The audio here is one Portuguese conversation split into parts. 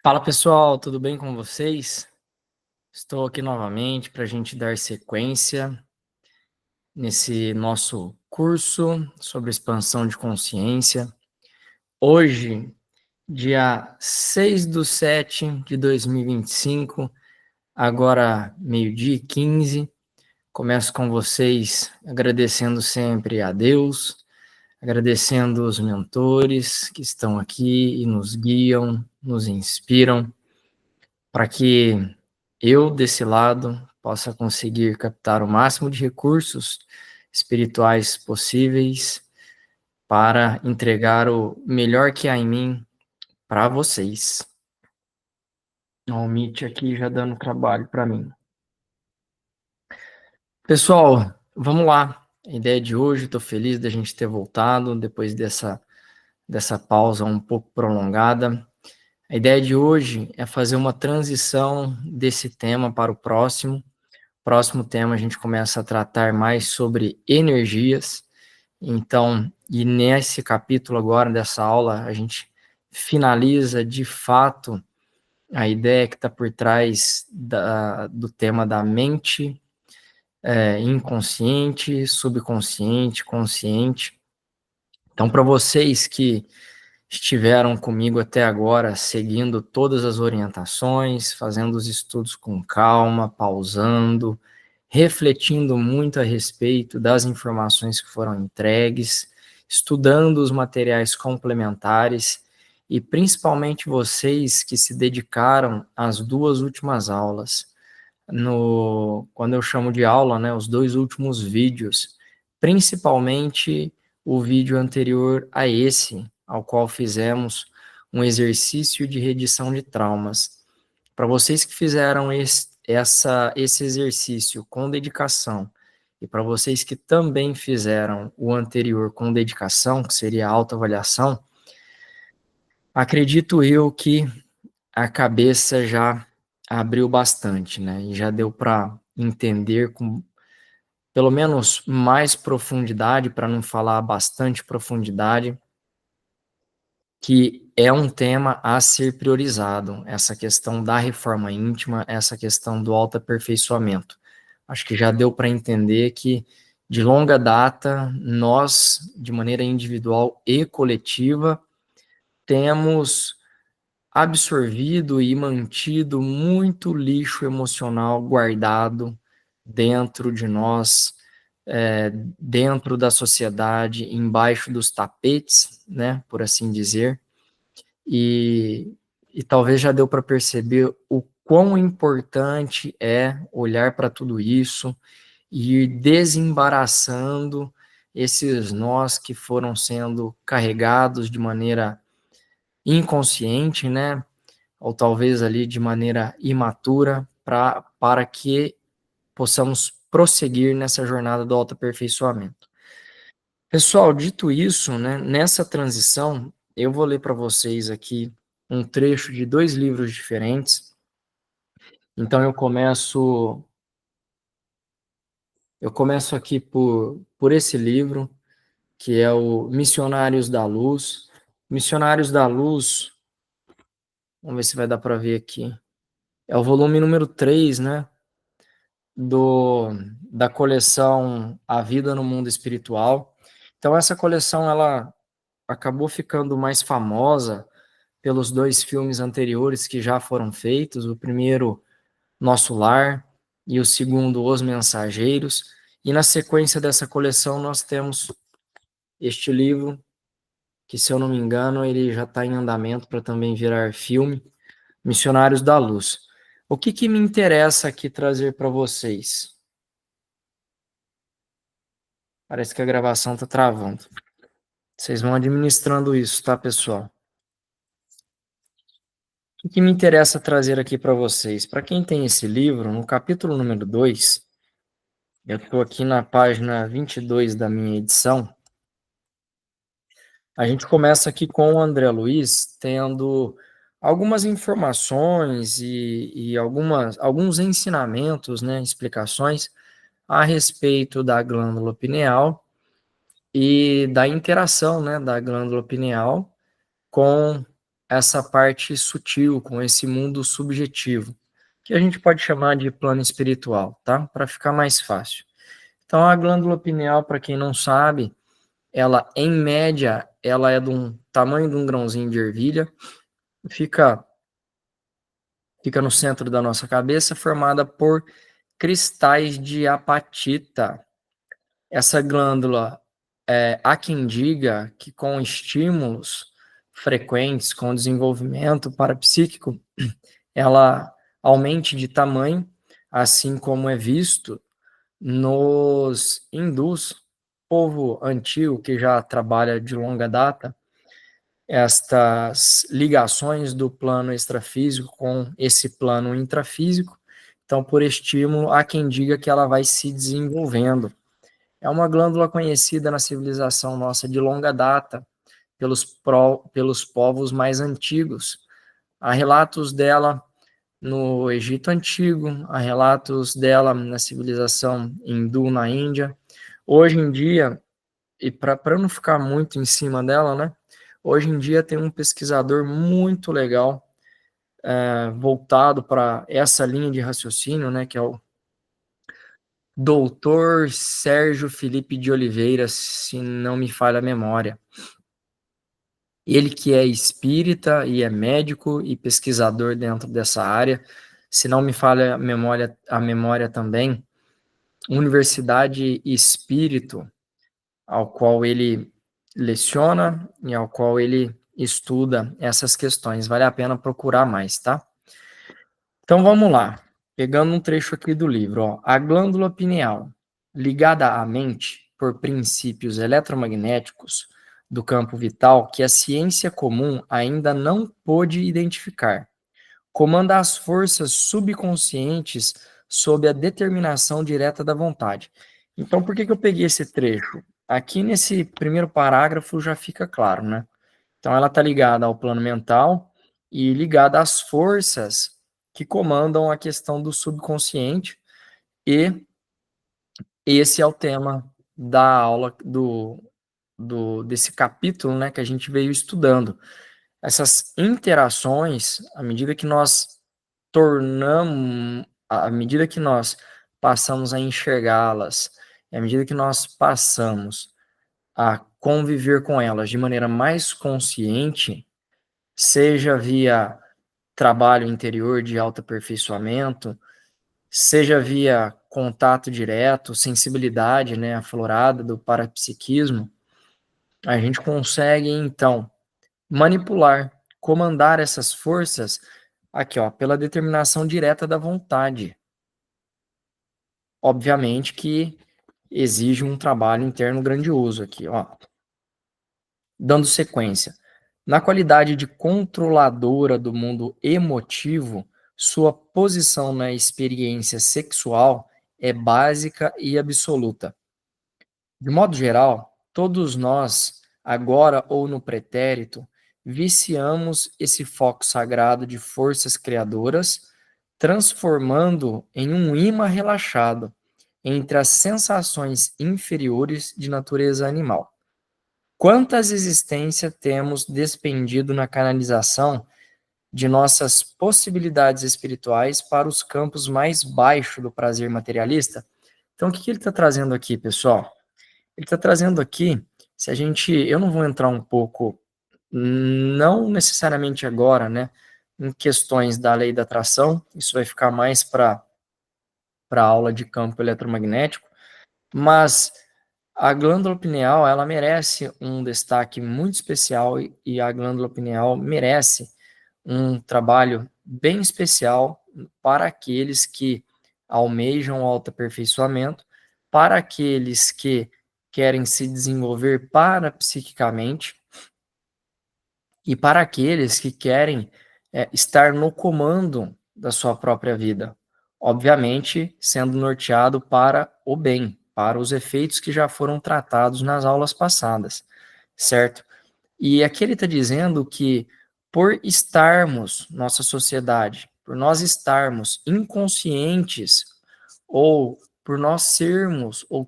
Fala pessoal, tudo bem com vocês? Estou aqui novamente para a gente dar sequência nesse nosso curso sobre expansão de consciência. Hoje, dia 6/7/2025, agora meio-dia e 15, começo com vocês agradecendo sempre a Deus, agradecendo os mentores que estão aqui e nos guiam, nos inspiram, para que eu, desse lado, possa conseguir captar o máximo de recursos espirituais possíveis para entregar o melhor que há em mim para vocês. O Meet aqui já dando trabalho para mim. Pessoal, vamos lá. A ideia de hoje, estou feliz da gente ter voltado depois dessa pausa um pouco prolongada. A ideia de hoje é fazer uma transição desse tema para o próximo. Próximo tema a gente começa a tratar mais sobre energias. Então, e nesse capítulo agora dessa aula, a gente finaliza de fato a ideia que está por trás do tema da mente, inconsciente, subconsciente, consciente. Então, para vocês que estiveram comigo até agora, seguindo todas as orientações, fazendo os estudos com calma, pausando, refletindo muito a respeito das informações que foram entregues, estudando os materiais complementares e principalmente vocês que se dedicaram às duas últimas aulas. Quando eu chamo de aula, né, os dois últimos vídeos, principalmente o vídeo anterior a esse, ao qual fizemos um exercício de redição de traumas. Para vocês que fizeram esse exercício com dedicação, e para vocês que também fizeram o anterior com dedicação, que seria a autoavaliação, acredito eu que a cabeça já abriu bastante, né? E já deu para entender com pelo menos mais profundidade, para não falar bastante profundidade, que é um tema a ser priorizado, essa questão da reforma íntima, essa questão do autoaperfeiçoamento. Acho que já deu para entender que, de longa data, nós, de maneira individual e coletiva, temos absorvido e mantido muito lixo emocional guardado dentro de nós, dentro da sociedade, embaixo dos tapetes, né, por assim dizer, e, e talvez já deu para perceber o quão importante é olhar para tudo isso e ir desembaraçando esses nós que foram sendo carregados de maneira inconsciente, né, ou talvez ali de maneira imatura, para que possamos prosseguir nessa jornada do autoaperfeiçoamento. Pessoal, dito isso, né, nessa transição, eu vou ler para vocês aqui um trecho de dois livros diferentes. Então eu começo aqui por esse livro, que é o Missionários da Luz. Missionários da Luz, vamos ver se vai dar para ver aqui. É o volume número 3, né, da coleção A Vida no Mundo Espiritual. Então essa coleção ela acabou ficando mais famosa pelos dois filmes anteriores que já foram feitos, o primeiro, Nosso Lar, e o segundo, Os Mensageiros, e na sequência dessa coleção nós temos este livro, que se eu não me engano ele já está em andamento para também virar filme, Missionários da Luz. O que me interessa aqui trazer para vocês? Parece que a gravação está travando. Vocês vão administrando isso, tá, pessoal? O que me interessa trazer aqui para vocês? Para quem tem esse livro, no capítulo número 2, eu estou aqui na página 22 da minha edição, a gente começa aqui com o André Luiz tendo algumas informações e alguns ensinamentos, né, explicações a respeito da glândula pineal e da interação, né, da glândula pineal com essa parte sutil, com esse mundo subjetivo, que a gente pode chamar de plano espiritual, tá? Para ficar mais fácil. Então, a glândula pineal, para quem não sabe, ela, em média, ela é de um tamanho de um grãozinho de ervilha, fica, fica no centro da nossa cabeça, formada por cristais de apatita. Essa glândula, há quem diga que com estímulos frequentes, com desenvolvimento parapsíquico, ela aumente de tamanho, assim como é visto nos hindus, povo antigo que já trabalha de longa data, estas ligações do plano extrafísico com esse plano intrafísico. Então, por estímulo, há quem diga que ela vai se desenvolvendo. É uma glândula conhecida na civilização nossa de longa data, pelos povos mais antigos. Há relatos dela no Egito Antigo, há relatos dela na civilização hindu na Índia. Hoje em dia, e para não ficar muito em cima dela, né? Hoje em dia tem um pesquisador muito legal, voltado para essa linha de raciocínio, né? Que é o Doutor Sérgio Felipe de Oliveira, se não me falha a memória. Ele que é espírita e é médico e pesquisador dentro dessa área, se não me falha a memória também, Universidade Espírito, ao qual ele leciona e ao qual ele estuda essas questões. Vale a pena procurar mais, tá? Então vamos lá. Pegando um trecho aqui do livro, ó. A glândula pineal, ligada à mente por princípios eletromagnéticos do campo vital que a ciência comum ainda não pôde identificar, comanda as forças subconscientes sob a determinação direta da vontade. Então, por que eu peguei esse trecho? Aqui nesse primeiro parágrafo já fica claro, né? Então, ela está ligada ao plano mental e ligada às forças que comandam a questão do subconsciente, e esse é o tema da aula desse capítulo, né, que a gente veio estudando. Essas interações, à medida que nós à medida que nós passamos a enxergá-las, à medida que nós passamos a conviver com elas de maneira mais consciente, seja via trabalho interior de autoaperfeiçoamento, seja via contato direto, sensibilidade, né, aflorada do parapsiquismo, a gente consegue, então, manipular, comandar essas forças aqui, ó, pela determinação direta da vontade. Obviamente que exige um trabalho interno grandioso aqui, ó. Dando sequência. Na qualidade de controladora do mundo emotivo, sua posição na experiência sexual é básica e absoluta. De modo geral, todos nós, agora ou no pretérito, viciamos esse foco sagrado de forças criadoras, transformando em um imã relaxado entre as sensações inferiores de natureza animal. Quantas existências temos despendido na canalização de nossas possibilidades espirituais para os campos mais baixos do prazer materialista? Então, o que ele está trazendo aqui, pessoal? Ele está trazendo aqui, se a gente, eu não vou entrar um pouco, não necessariamente agora, né, em questões da lei da atração, isso vai ficar mais para a aula de campo eletromagnético, mas a glândula pineal, ela merece um destaque muito especial, e a glândula pineal merece um trabalho bem especial para aqueles que almejam o autoaperfeiçoamento, para aqueles que querem se desenvolver parapsiquicamente e para aqueles que querem estar no comando da sua própria vida. Obviamente, sendo norteado para o bem, para os efeitos que já foram tratados nas aulas passadas, certo? E aqui ele está dizendo que por estarmos, nossa sociedade, por nós estarmos inconscientes, ou por nós sermos, ou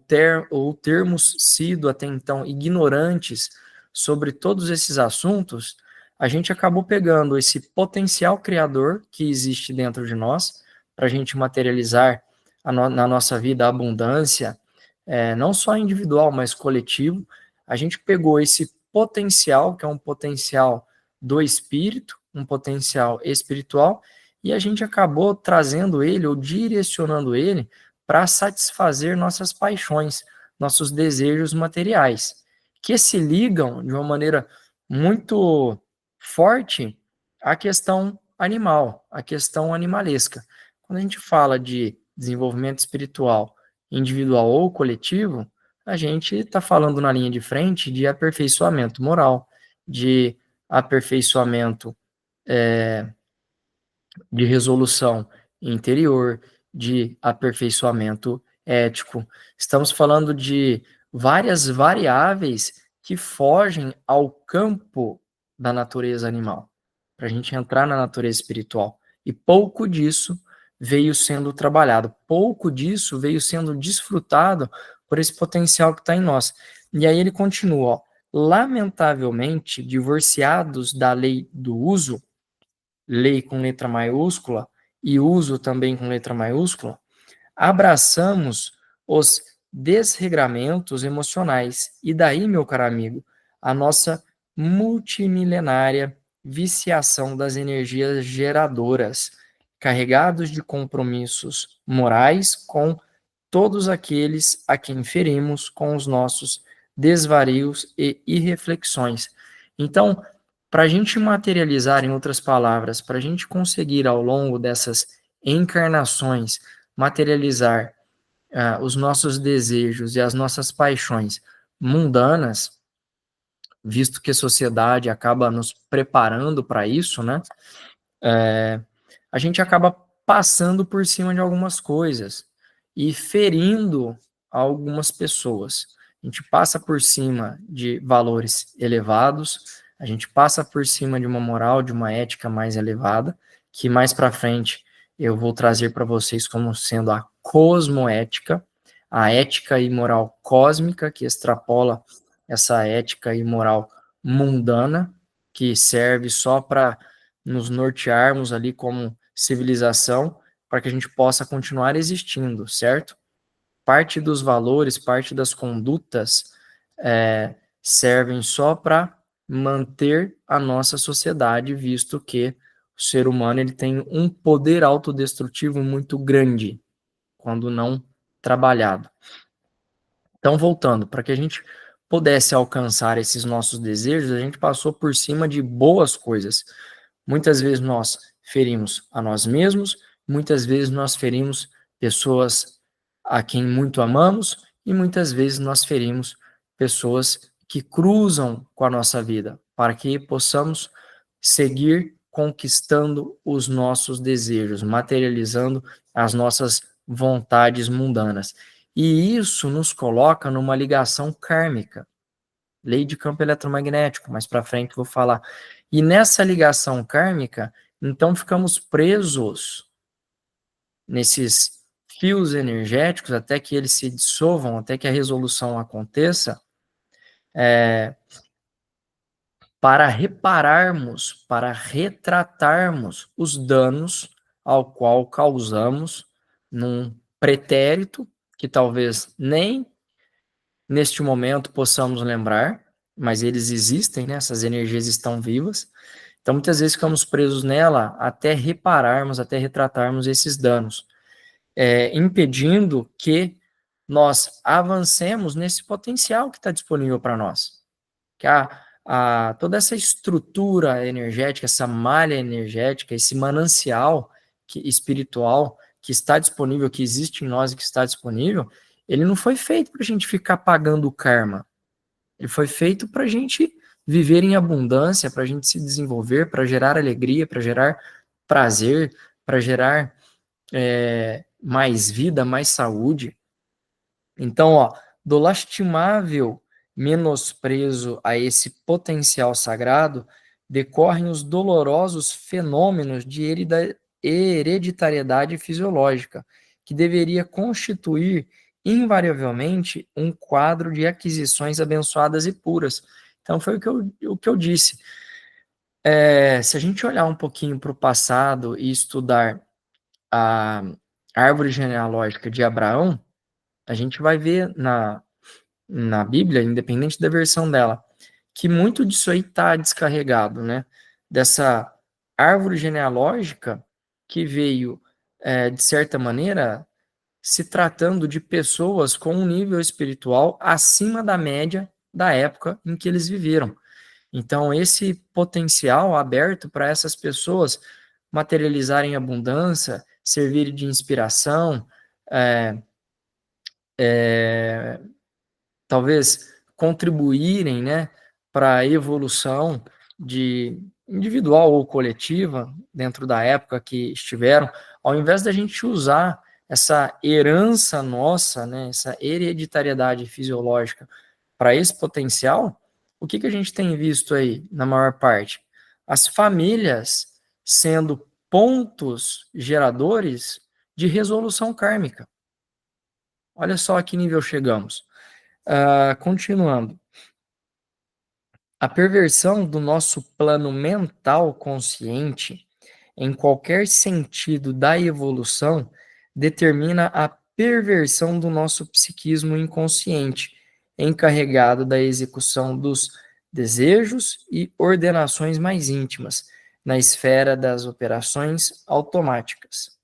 termos sido até então ignorantes sobre todos esses assuntos, a gente acabou pegando esse potencial criador que existe dentro de nós, para a gente materializar na nossa vida a abundância, não só individual, mas coletivo. A gente pegou esse potencial, que é um potencial do espírito, um potencial espiritual, e a gente acabou trazendo ele ou direcionando ele para satisfazer nossas paixões, nossos desejos materiais, que se ligam de uma maneira muito forte à questão animal, à questão animalesca. Quando a gente fala de desenvolvimento espiritual, individual ou coletivo, a gente está falando na linha de frente de aperfeiçoamento moral, de aperfeiçoamento de resolução interior, de aperfeiçoamento ético. Estamos falando de várias variáveis que fogem ao campo da natureza animal, para a gente entrar na natureza espiritual. E pouco disso veio sendo trabalhado, pouco disso veio sendo desfrutado por esse potencial que está em nós. E aí ele continua, ó, lamentavelmente, divorciados da lei do uso, lei com letra maiúscula e uso também com letra maiúscula, abraçamos os desregramentos emocionais. E daí, meu caro amigo, a nossa multimilenária viciação das energias geradoras, carregados de compromissos morais com todos aqueles a quem ferimos com os nossos desvarios e irreflexões. Então, para a gente materializar, em outras palavras, para a gente conseguir ao longo dessas encarnações materializar os nossos desejos e as nossas paixões mundanas, visto que a sociedade acaba nos preparando para isso, né? A gente acaba passando por cima de algumas coisas e ferindo algumas pessoas. A gente passa por cima de valores elevados, a gente passa por cima de uma moral, de uma ética mais elevada, que mais para frente eu vou trazer para vocês como sendo a cosmoética, a ética e moral cósmica, que extrapola essa ética e moral mundana, que serve só para nos nortearmos ali como civilização, para que a gente possa continuar existindo, certo? Parte dos valores, parte das condutas servem só para manter a nossa sociedade, visto que o ser humano ele tem um poder autodestrutivo muito grande, quando não trabalhado. Então, voltando, para que a gente pudesse alcançar esses nossos desejos, a gente passou por cima de boas coisas. Muitas vezes nós ferimos a nós mesmos, muitas vezes nós ferimos pessoas a quem muito amamos e muitas vezes nós ferimos pessoas que cruzam com a nossa vida, para que possamos seguir conquistando os nossos desejos, materializando as nossas vontades mundanas. E isso nos coloca numa ligação kármica, lei de campo eletromagnético, mais para frente vou falar. E nessa ligação kármica, então ficamos presos nesses fios energéticos até que eles se dissolvam, até que a resolução aconteça, para repararmos, para retratarmos os danos ao qual causamos num pretérito que talvez nem neste momento possamos lembrar, mas eles existem, né? Essas energias estão vivas. Então, muitas vezes ficamos presos nela até repararmos, até retratarmos esses danos, impedindo que nós avancemos nesse potencial que está disponível para nós. Que toda essa estrutura energética, essa malha energética, esse manancial espiritual que está disponível, que existe em nós e que está disponível, ele não foi feito para a gente ficar pagando o karma. Ele foi feito para a gente viver em abundância, para a gente se desenvolver, para gerar alegria, para gerar prazer, para gerar mais vida, mais saúde. Então, ó, do lastimável menosprezo a esse potencial sagrado decorrem os dolorosos fenômenos de hereditariedade fisiológica, que deveria constituir invariavelmente um quadro de aquisições abençoadas e puras. Então, foi o que eu disse. Se a gente olhar um pouquinho para o passado e estudar a árvore genealógica de Abraão, a gente vai ver na Bíblia, independente da versão dela, que muito disso aí está descarregado, né? Dessa árvore genealógica que veio, de certa maneira, se tratando de pessoas com um nível espiritual acima da média da época em que eles viveram. Então, esse potencial aberto para essas pessoas materializarem abundância, servir de inspiração, é, talvez contribuírem, né, para a evolução de individual ou coletiva dentro da época que estiveram, ao invés da gente usar essa herança nossa, né, essa hereditariedade fisiológica para esse potencial, o que a gente tem visto aí na maior parte? As famílias sendo pontos geradores de resolução kármica. Olha só a que nível chegamos. Continuando. A perversão do nosso plano mental consciente, em qualquer sentido da evolução, determina a perversão do nosso psiquismo inconsciente, encarregado da execução dos desejos e ordenações mais íntimas, na esfera das operações automáticas.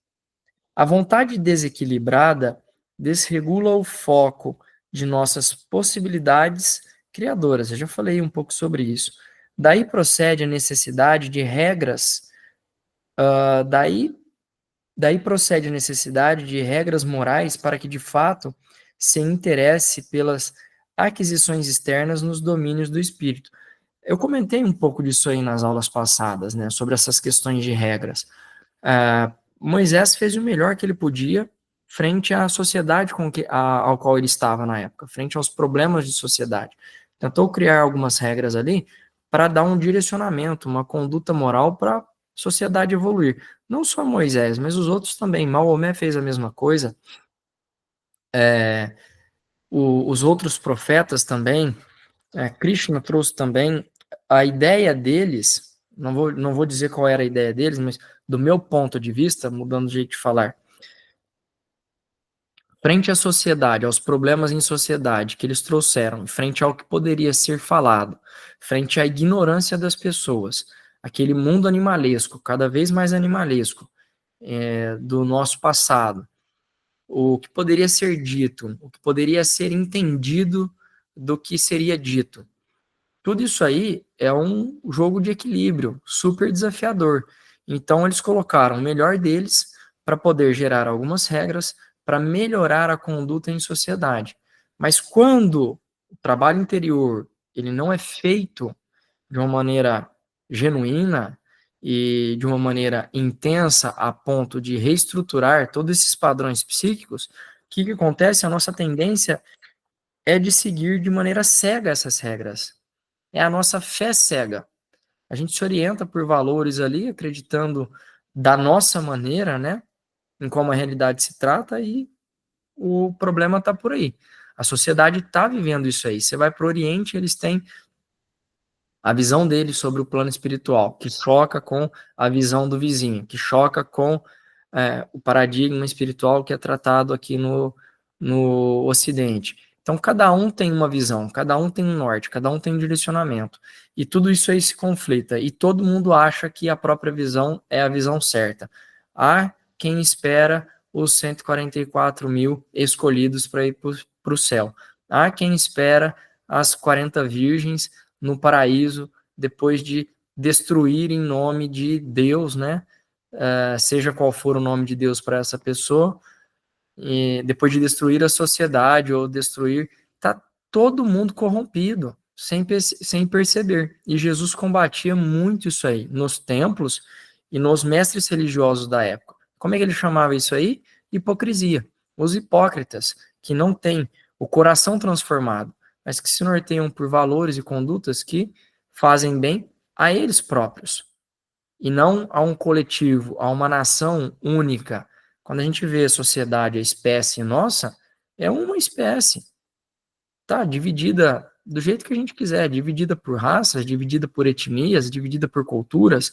A vontade desequilibrada desregula o foco de nossas possibilidades criadoras. Eu já falei um pouco sobre isso. Daí procede a necessidade de regras, daí procede a necessidade de regras morais para que, de fato, se interesse pelas aquisições externas nos domínios do espírito. Eu comentei um pouco disso aí nas aulas passadas, né, sobre essas questões de regras. Moisés fez o melhor que ele podia frente à sociedade ao qual ele estava na época, frente aos problemas de sociedade. Tentou criar algumas regras ali para dar um direcionamento, uma conduta moral para a sociedade evoluir. Não só Moisés, mas os outros também. Maomé fez a mesma coisa. Os outros profetas também. Krishna trouxe também a ideia deles. Não vou dizer qual era a ideia deles, mas do meu ponto de vista, mudando o jeito de falar, frente à sociedade, aos problemas em sociedade que eles trouxeram, frente ao que poderia ser falado, frente à ignorância das pessoas, aquele mundo animalesco, cada vez mais animalesco, do nosso passado, o que poderia ser dito, o que poderia ser entendido do que seria dito. Tudo isso aí é um jogo de equilíbrio super desafiador. Então, eles colocaram o melhor deles para poder gerar algumas regras para melhorar a conduta em sociedade. Mas quando o trabalho interior ele não é feito de uma maneira genuína e de uma maneira intensa a ponto de reestruturar todos esses padrões psíquicos, o que acontece? A nossa tendência é de seguir de maneira cega essas regras. É a nossa fé cega. A gente se orienta por valores ali, acreditando da nossa maneira, né, em como a realidade se trata, e o problema está por aí. A sociedade está vivendo isso aí. Você vai para o Oriente, eles têm a visão deles sobre o plano espiritual, que choca com a visão do vizinho, que choca com o paradigma espiritual que é tratado aqui no Ocidente. Então, cada um tem uma visão, cada um tem um norte, cada um tem um direcionamento. E tudo isso aí se conflita. E todo mundo acha que a própria visão é a visão certa. Há quem espera os 144 mil escolhidos para ir para o céu. Há quem espera as 40 virgens no paraíso depois de destruir em nome de Deus, né? Seja qual for o nome de Deus para essa pessoa, e depois de destruir a sociedade ou destruir, tá todo mundo corrompido, sem perceber. E Jesus combatia muito isso aí nos templos e nos mestres religiosos da época. Como é que ele chamava isso aí? Hipocrisia. Os hipócritas que não têm o coração transformado, mas que se norteiam por valores e condutas que fazem bem a eles próprios e não a um coletivo, a uma nação única. Quando a gente vê a sociedade, a espécie nossa, é uma espécie, tá? Dividida do jeito que a gente quiser, dividida por raças, dividida por etnias, dividida por culturas,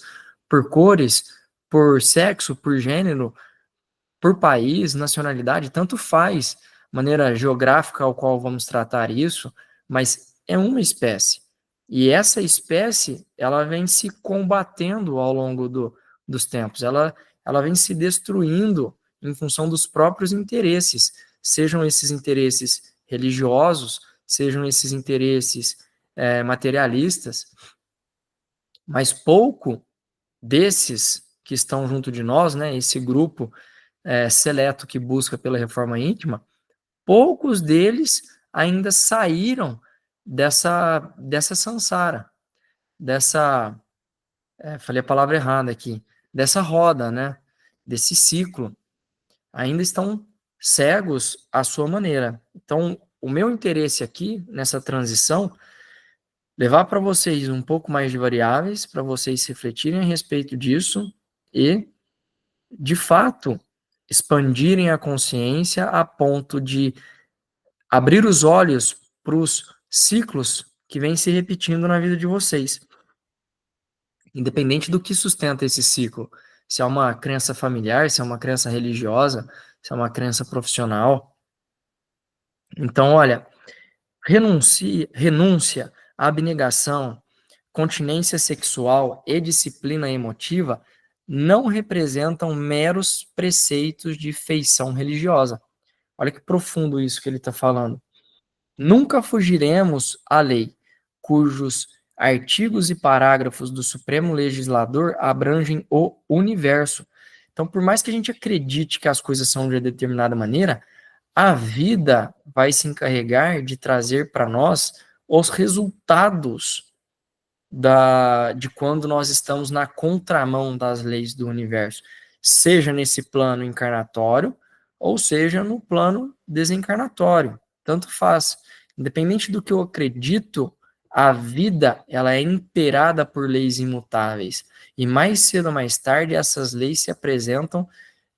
por cores, por sexo, por gênero, por país, nacionalidade, tanto faz, maneira geográfica ao qual vamos tratar isso, mas é uma espécie. E essa espécie, ela vem se combatendo ao longo dos tempos, ela vem se destruindo em função dos próprios interesses, sejam esses interesses religiosos, sejam esses interesses materialistas, mas pouco desses que estão junto de nós, né, esse grupo seleto que busca pela reforma íntima, poucos deles ainda saíram dessa samsara, falei a palavra errada aqui, dessa roda, né, desse ciclo. Ainda estão cegos à sua maneira. Então, o meu interesse aqui, nessa transição, levar para vocês um pouco mais de variáveis, para vocês refletirem a respeito disso e, de fato, expandirem a consciência a ponto de abrir os olhos para os ciclos que vêm se repetindo na vida de vocês. Independente do que sustenta esse ciclo. Se é uma crença familiar, se é uma crença religiosa, se é uma crença profissional. Então, olha, renúncia, abnegação, continência sexual e disciplina emotiva não representam meros preceitos de feição religiosa. Olha que profundo isso que ele está falando. Nunca fugiremos à lei, cujos artigos e parágrafos do Supremo Legislador abrangem o universo. Então, por mais que a gente acredite que as coisas são de determinada maneira, a vida vai se encarregar de trazer para nós os resultados de quando nós estamos na contramão das leis do universo, seja nesse plano encarnatório ou seja no plano desencarnatório, tanto faz. Independente do que eu acredito, a vida ela é imperada por leis imutáveis e mais cedo ou mais tarde essas leis se apresentam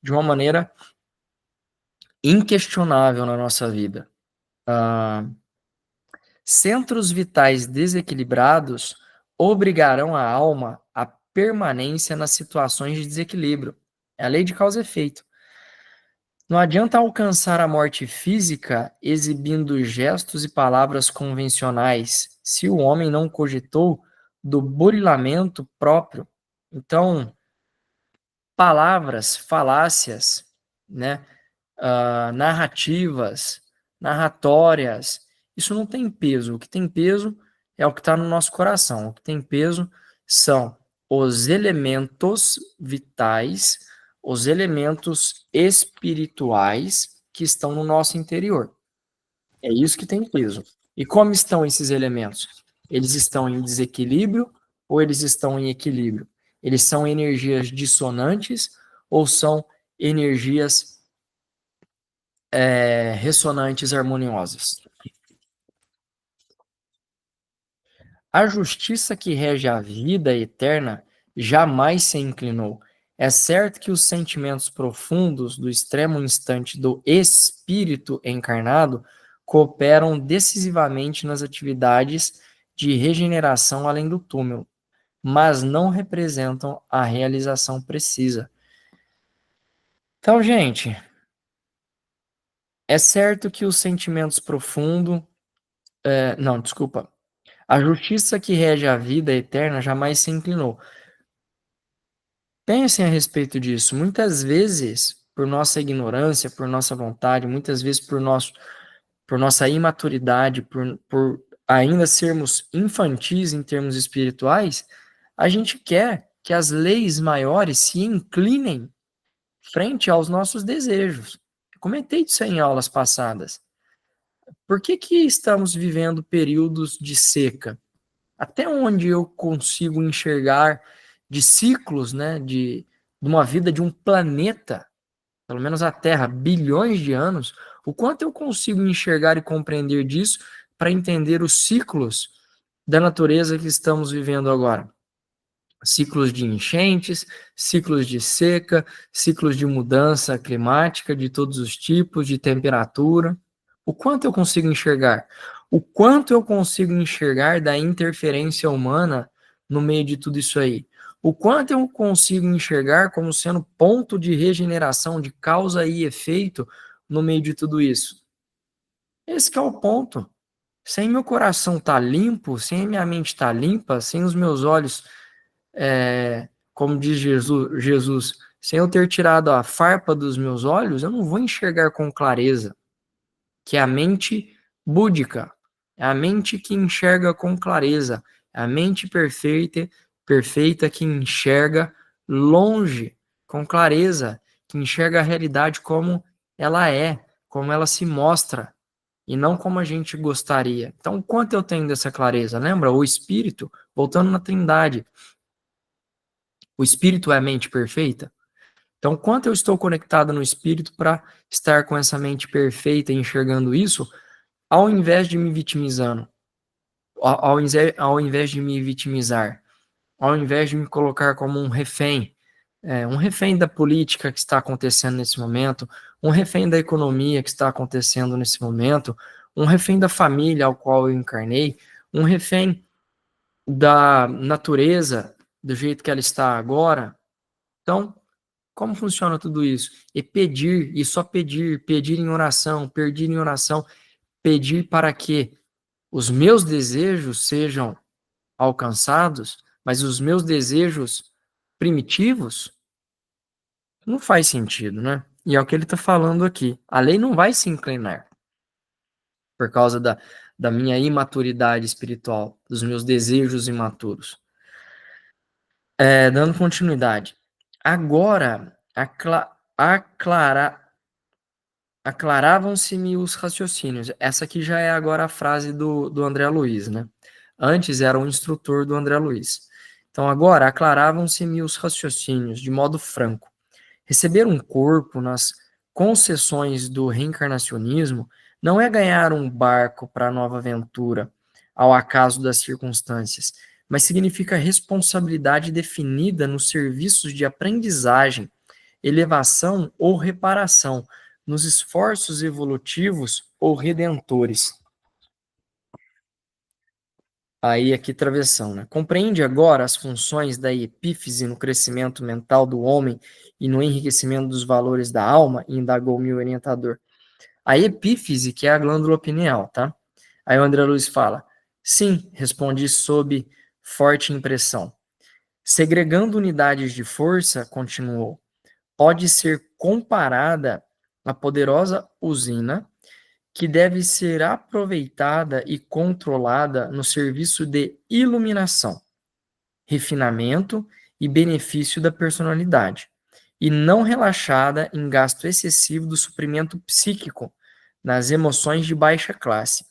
de uma maneira inquestionável na nossa vida. Centros vitais desequilibrados obrigarão a alma à permanência nas situações de desequilíbrio. É a lei de causa e efeito. Não adianta alcançar a morte física exibindo gestos e palavras convencionais, se o homem não cogitou do burilamento próprio. Então, palavras, falácias, né? Narrativas, narratórias, isso não tem peso. O que tem peso é o que está no nosso coração. O que tem peso são os elementos vitais, os elementos espirituais que estão no nosso interior. É isso que tem peso. E como estão esses elementos? Eles estão em desequilíbrio ou eles estão em equilíbrio? Eles são energias dissonantes ou são energias ressonantes harmoniosas? A justiça que rege a vida eterna jamais se inclinou. É certo que os sentimentos profundos do extremo instante do espírito encarnado cooperam decisivamente nas atividades de regeneração além do túmulo, mas não representam a realização precisa. Então, gente, é certo que os sentimentos profundos... não, desculpa. A justiça que rege a vida eterna jamais se inclinou. Pensem a respeito disso. Muitas vezes, por nossa ignorância, por nossa vontade, muitas vezes por nossa imaturidade, por ainda sermos infantis em termos espirituais, a gente quer que as leis maiores se inclinem frente aos nossos desejos. Eu comentei isso em aulas passadas. Por que estamos vivendo períodos de seca? Até onde eu consigo enxergar de ciclos, né, de uma vida de um planeta, pelo menos a Terra, bilhões de anos, o quanto eu consigo enxergar e compreender disso para entender os ciclos da natureza que estamos vivendo agora? Ciclos de enchentes, ciclos de seca, ciclos de mudança climática de todos os tipos, de temperatura. O quanto eu consigo enxergar? O quanto eu consigo enxergar da interferência humana no meio de tudo isso aí? O quanto eu consigo enxergar como sendo ponto de regeneração, de causa e efeito no meio de tudo isso? Esse que é o ponto. Sem meu coração estar limpo, sem minha mente estar limpa, sem os meus olhos, como diz Jesus, sem eu ter tirado a farpa dos meus olhos, eu não vou enxergar com clareza, que é a mente búdica, é a mente que enxerga com clareza, é a mente perfeita que enxerga longe, com clareza, que enxerga a realidade como ela se mostra, e não como a gente gostaria. Então, quanto eu tenho dessa clareza? Lembra? O espírito, voltando na Trindade, o espírito é a mente perfeita? Então, quanto eu estou conectado no espírito para estar com essa mente perfeita e enxergando isso, ao invés de me vitimizando, ao invés de me vitimizar, ao invés de me colocar como um refém da política que está acontecendo nesse momento, um refém da economia que está acontecendo nesse momento, um refém da família ao qual eu encarnei, um refém da natureza do jeito que ela está agora. Então, como funciona tudo isso? E pedir, e só pedir, pedir em oração, pedir para que os meus desejos sejam alcançados, mas os meus desejos primitivos, não faz sentido, né? E é o que ele está falando aqui. A lei não vai se inclinar por causa da minha imaturidade espiritual, dos meus desejos imaturos. Dando continuidade. Agora, aclaravam-se-me os raciocínios. Essa aqui já é agora a frase do André Luiz, né? Antes era o instrutor do André Luiz. Então, agora, aclaravam-se-me os raciocínios de modo franco. Receber um corpo nas concessões do reencarnacionismo não é ganhar um barco para a nova aventura, ao acaso das circunstâncias, mas significa responsabilidade definida nos serviços de aprendizagem, elevação ou reparação, nos esforços evolutivos ou redentores. Aí aqui travessão, né? Compreende agora as funções da epífise no crescimento mental do homem e no enriquecimento dos valores da alma? Indagou meu orientador. A epífise, que é a glândula pineal, tá? Aí o André Luiz fala, sim, respondi sob forte impressão. Segregando unidades de força, continuou, pode ser comparada à poderosa usina que deve ser aproveitada e controlada no serviço de iluminação, refinamento e benefício da personalidade, e não relaxada em gasto excessivo do suprimento psíquico nas emoções de baixa classe.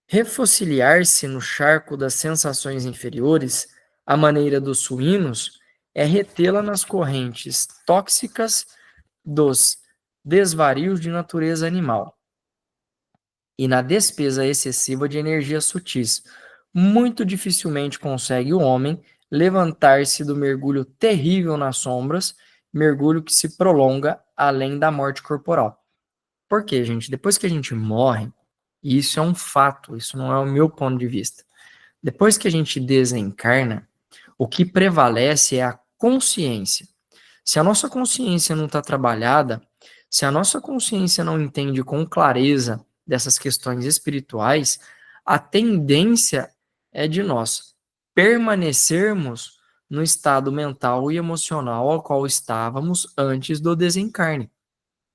Refociliar-se no charco das sensações inferiores, à maneira dos suínos, é retê-la nas correntes tóxicas dos desvarios de natureza animal e na despesa excessiva de energias sutis. Muito dificilmente consegue o homem levantar-se do mergulho terrível nas sombras, mergulho que se prolonga além da morte corporal. Por quê, gente? Depois que a gente morre, e isso é um fato, isso não é o meu ponto de vista. Depois que a gente desencarna, o que prevalece é a consciência. Se a nossa consciência não está trabalhada, se a nossa consciência não entende com clareza dessas questões espirituais, a tendência é de nós permanecermos no estado mental e emocional ao qual estávamos antes do desencarne.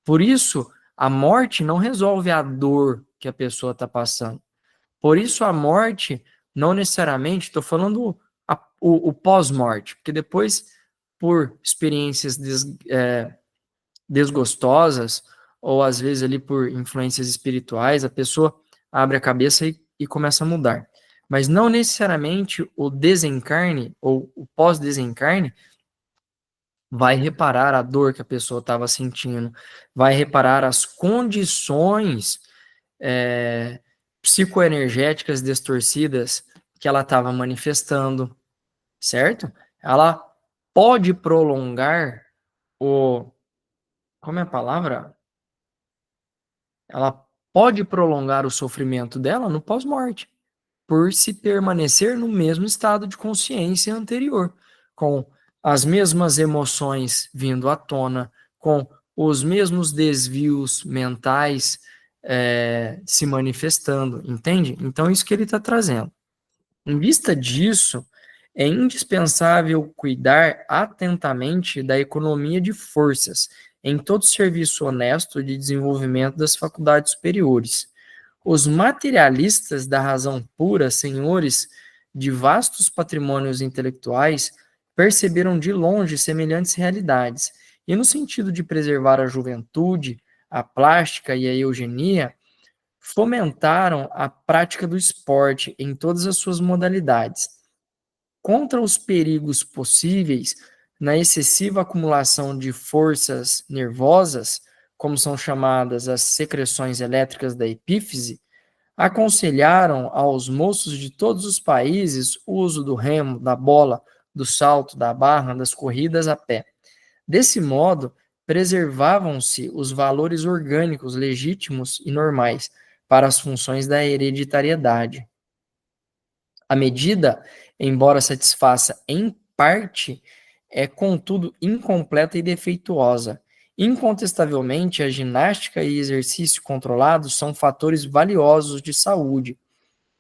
Por isso, a morte não resolve a dor que a pessoa está passando. Por isso, a morte não necessariamente, estou falando o pós-morte, porque depois, por experiências desgostosas, ou às vezes ali por influências espirituais, a pessoa abre a cabeça e começa a mudar. Mas não necessariamente o desencarne ou o pós-desencarne vai reparar a dor que a pessoa estava sentindo, vai reparar as condições é, psicoenergéticas distorcidas que ela estava manifestando, certo? Ela pode prolongar o. Como é a palavra? Ela pode prolongar o sofrimento dela no pós-morte, por se permanecer no mesmo estado de consciência anterior, com as mesmas emoções vindo à tona, com os mesmos desvios mentais se manifestando, entende? Então, isso que ele está trazendo. Em vista disso, é indispensável cuidar atentamente da economia de forças em todo serviço honesto de desenvolvimento das faculdades superiores. Os materialistas da razão pura, senhores de vastos patrimônios intelectuais, perceberam de longe semelhantes realidades, e no sentido de preservar a juventude, a plástica e a eugenia, fomentaram a prática do esporte em todas as suas modalidades. Contra os perigos possíveis na excessiva acumulação de forças nervosas, como são chamadas as secreções elétricas da epífise, aconselharam aos moços de todos os países o uso do remo, da bola, do salto, da barra, das corridas a pé. Desse modo, preservavam-se os valores orgânicos legítimos e normais para as funções da hereditariedade. A medida, embora satisfaça em parte, é contudo incompleta e defeituosa. Incontestavelmente, a ginástica e exercício controlados são fatores valiosos de saúde.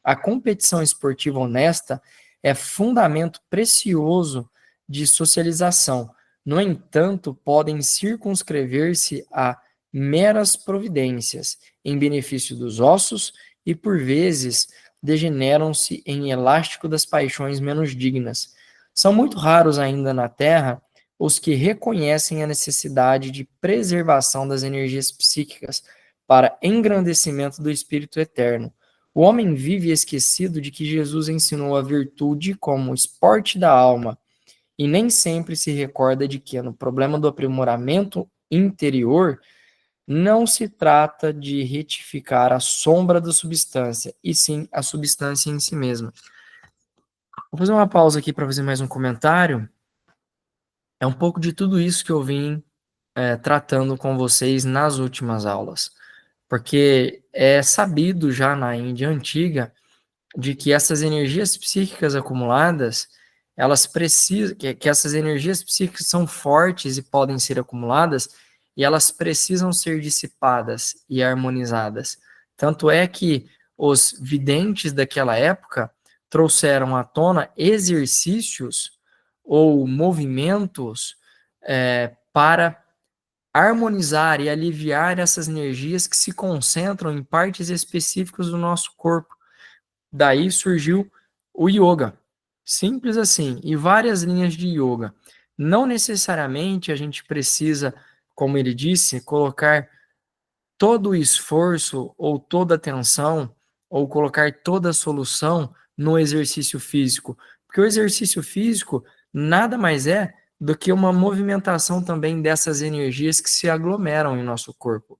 A competição esportiva honesta é fundamento precioso de socialização. No entanto, podem circunscrever-se a meras providências em benefício dos ossos e, por vezes, degeneram-se em elástico das paixões menos dignas. São muito raros ainda na Terra os que reconhecem a necessidade de preservação das energias psíquicas para engrandecimento do espírito eterno. O homem vive esquecido de que Jesus ensinou a virtude como esporte da alma e nem sempre se recorda de que, no problema do aprimoramento interior, não se trata de retificar a sombra da substância, e sim a substância em si mesma. Vou fazer uma pausa aqui para fazer mais um comentário. É um pouco de tudo isso que eu vim tratando com vocês nas últimas aulas, porque é sabido já na Índia antiga de que essas energias psíquicas acumuladas, elas precisam, que essas energias psíquicas são fortes e podem ser acumuladas, e elas precisam ser dissipadas e harmonizadas. Tanto é que os videntes daquela época trouxeram à tona exercícios ou movimentos para harmonizar e aliviar essas energias que se concentram em partes específicas do nosso corpo. Daí surgiu o yoga. Simples assim. E várias linhas de yoga. Não necessariamente a gente precisa, como ele disse, colocar todo o esforço ou toda a atenção ou colocar toda a solução no exercício físico. Porque o exercício físico nada mais é do que uma movimentação também dessas energias que se aglomeram em nosso corpo.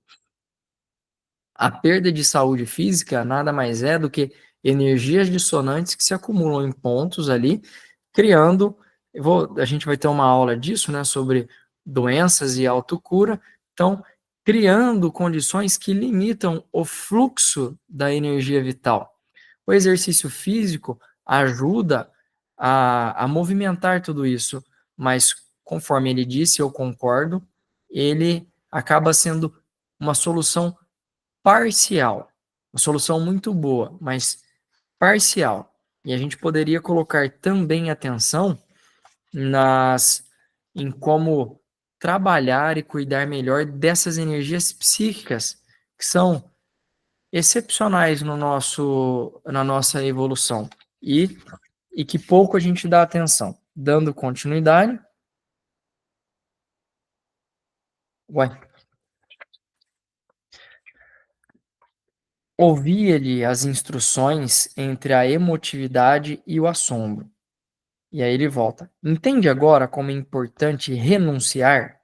A perda de saúde física nada mais é do que energias dissonantes que se acumulam em pontos ali, criando. A gente vai ter uma aula disso, né, sobre doenças e autocura. Então, criando condições que limitam o fluxo da energia vital. O exercício físico ajuda a movimentar tudo isso, mas, conforme ele disse, eu concordo, ele acaba sendo uma solução parcial. Uma solução muito boa, mas parcial. E a gente poderia colocar também atenção em como trabalhar e cuidar melhor dessas energias psíquicas que são excepcionais na nossa evolução e que pouco a gente dá atenção. Dando continuidade. Ué. Ouvia-lhe as instruções entre a emotividade e o assombro. E aí ele volta. Entende agora como é importante renunciar?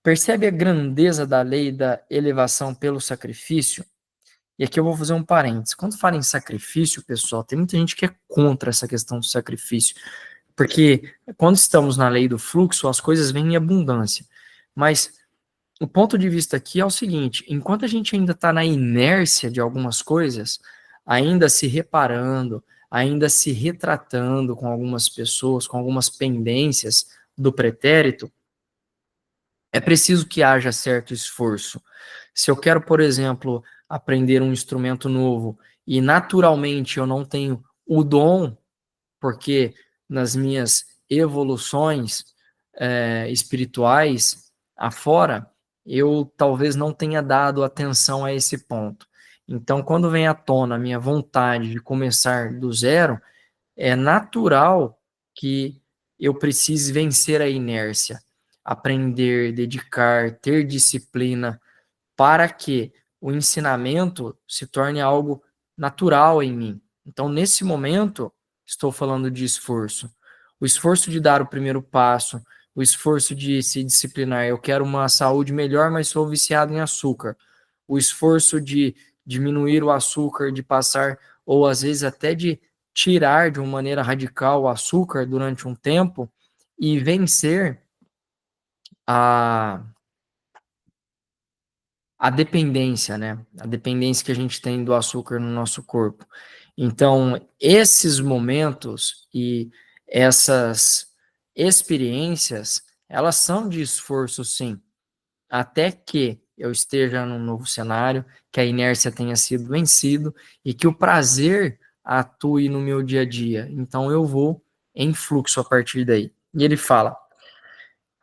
Percebe a grandeza da lei da elevação pelo sacrifício? E aqui eu vou fazer um parênteses. Quando fala em sacrifício, pessoal, tem muita gente que é contra essa questão do sacrifício. Porque quando estamos na lei do fluxo, as coisas vêm em abundância. Mas o ponto de vista aqui é o seguinte: enquanto a gente ainda está na inércia de algumas coisas, ainda se reparando, ainda se retratando com algumas pessoas, com algumas pendências do pretérito, é preciso que haja certo esforço. Se eu quero, por exemplo, aprender um instrumento novo e naturalmente eu não tenho o dom, porque nas minhas evoluções espirituais afora, eu talvez não tenha dado atenção a esse ponto. Então, quando vem à tona a minha vontade de começar do zero, é natural que eu precise vencer a inércia, aprender, dedicar, ter disciplina, para que o ensinamento se torne algo natural em mim. Então, nesse momento, estou falando de esforço. O esforço de dar o primeiro passo, o esforço de se disciplinar. Eu quero uma saúde melhor, mas sou viciado em açúcar. O esforço de diminuir o açúcar, de passar, ou às vezes até de tirar de uma maneira radical o açúcar durante um tempo e vencer a dependência, né? A dependência que a gente tem do açúcar no nosso corpo. Então, esses momentos e essas experiências, elas são de esforço, sim, até que eu esteja num novo cenário, que a inércia tenha sido vencido e que o prazer atue no meu dia a dia. Então, eu vou em fluxo a partir daí. E ele fala: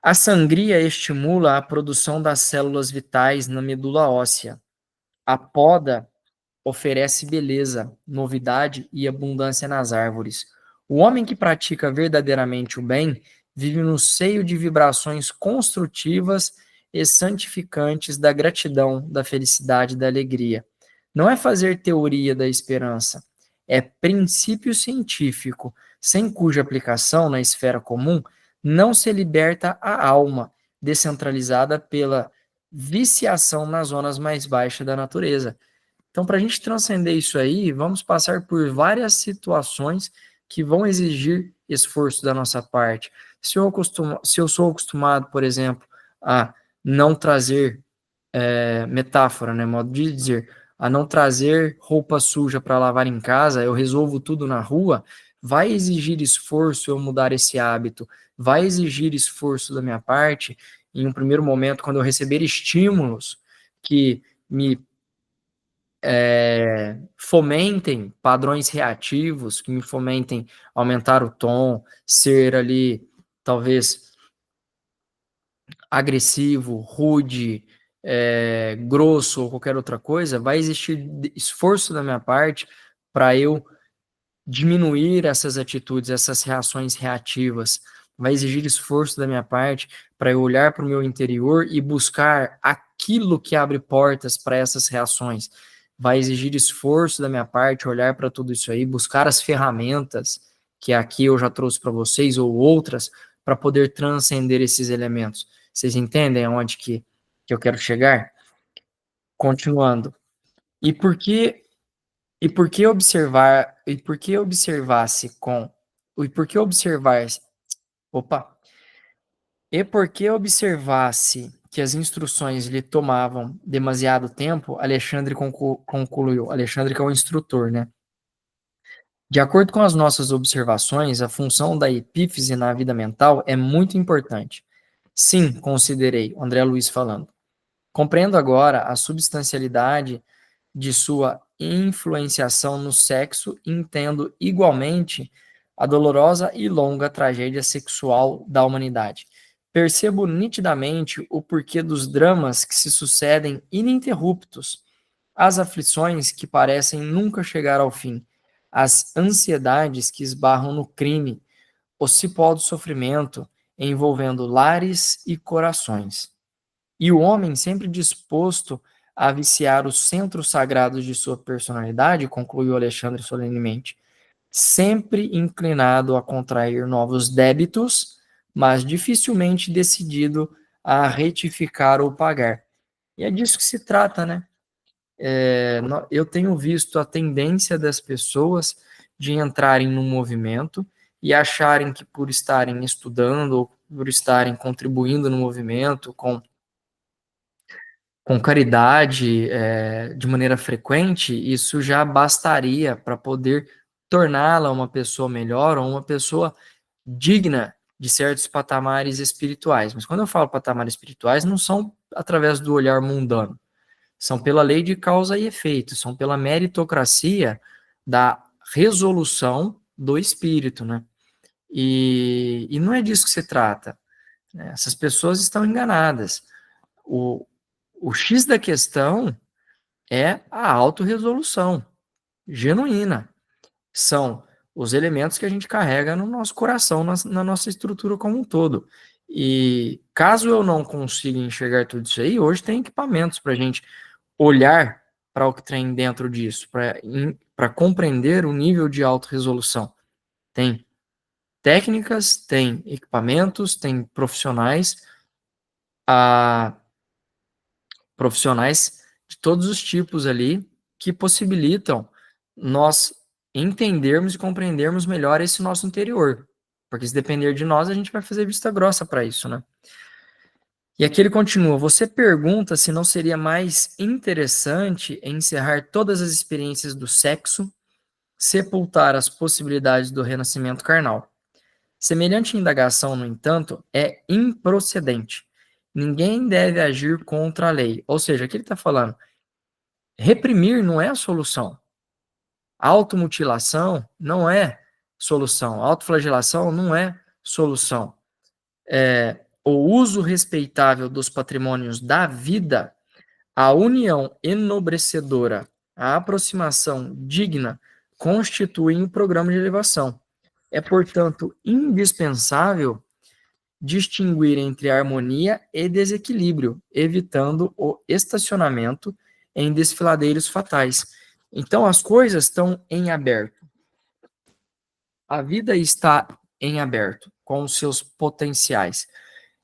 a sangria estimula a produção das células vitais na medula óssea. A poda oferece beleza, novidade e abundância nas árvores. O homem que pratica verdadeiramente o bem vive no seio de vibrações construtivas e santificantes da gratidão, da felicidade e da alegria. Não é fazer teoria da esperança, é princípio científico, sem cuja aplicação na esfera comum não se liberta a alma, descentralizada pela viciação nas zonas mais baixas da natureza. Então, para a gente transcender isso aí, vamos passar por várias situações que vão exigir esforço da nossa parte. Se eu sou acostumado, por exemplo, a não trazer metáfora, né, modo de dizer, a não trazer roupa suja para lavar em casa, eu resolvo tudo na rua, vai exigir esforço eu mudar esse hábito, vai exigir esforço da minha parte, em um primeiro momento, quando eu receber estímulos que me fomentem padrões reativos, que me fomentem aumentar o tom, ser ali, talvez, agressivo, rude, grosso ou qualquer outra coisa, vai existir esforço da minha parte para eu diminuir essas atitudes, essas reações reativas. Vai exigir esforço da minha parte para eu olhar para o meu interior e buscar aquilo que abre portas para essas reações. Vai exigir esforço da minha parte olhar para tudo isso aí, buscar as ferramentas que aqui eu já trouxe para vocês ou outras para poder transcender esses elementos. Vocês entendem aonde que eu quero chegar? Continuando. E por que e por que observasse, opa, e por que observasse que as instruções lhe tomavam demasiado tempo, Alexandre concluiu, Alexandre que é o instrutor, né? De acordo com as nossas observações, a função da epífise na vida mental é muito importante. Sim, considerei, André Luiz falando. Compreendo agora a substancialidade de sua influenciação no sexo e entendo igualmente a dolorosa e longa tragédia sexual da humanidade. Percebo nitidamente o porquê dos dramas que se sucedem ininterruptos, as aflições que parecem nunca chegar ao fim, as ansiedades que esbarram no crime, o cipó do sofrimento envolvendo lares e corações. E o homem sempre disposto a viciar os centros sagrados de sua personalidade, concluiu Alexandre solenemente, sempre inclinado a contrair novos débitos, mas dificilmente decidido a retificar ou pagar. E é disso que se trata, né? Eu tenho visto a tendência das pessoas de entrarem no movimento e acharem que por estarem estudando ou por estarem contribuindo no movimento com com caridade, de maneira frequente, isso já bastaria para poder torná-la uma pessoa melhor ou uma pessoa digna de certos patamares espirituais. Mas quando eu falo patamares espirituais, não são através do olhar mundano, são pela lei de causa e efeito, são pela meritocracia da resolução do espírito, né? E não é disso que se trata, né? Essas pessoas estão enganadas. O, o X da questão é a autorresolução genuína. São os elementos que a gente carrega no nosso coração, na nossa estrutura como um todo. E caso eu não consiga enxergar tudo isso aí, hoje tem equipamentos para a gente olhar para o que tem dentro disso, para compreender o nível de autorresolução. Tem técnicas, tem equipamentos, tem profissionais de todos os tipos ali que possibilitam nós entendermos e compreendermos melhor esse nosso interior. Porque se depender de nós, a gente vai fazer vista grossa para isso, né? E aqui ele continua: você pergunta se não seria mais interessante encerrar todas as experiências do sexo, sepultar as possibilidades do renascimento carnal. Semelhante indagação, no entanto, é improcedente. Ninguém deve agir contra a lei. Ou seja, aqui ele está falando, reprimir não é a solução. Automutilação não é solução. Autoflagelação não é solução. O uso respeitável dos patrimônios da vida, a união enobrecedora, a aproximação digna constituem o programa de elevação. É, portanto, indispensável distinguir entre harmonia e desequilíbrio, evitando o estacionamento em desfiladeiros fatais. Então, as coisas estão em aberto. A vida está em aberto, com os seus potenciais.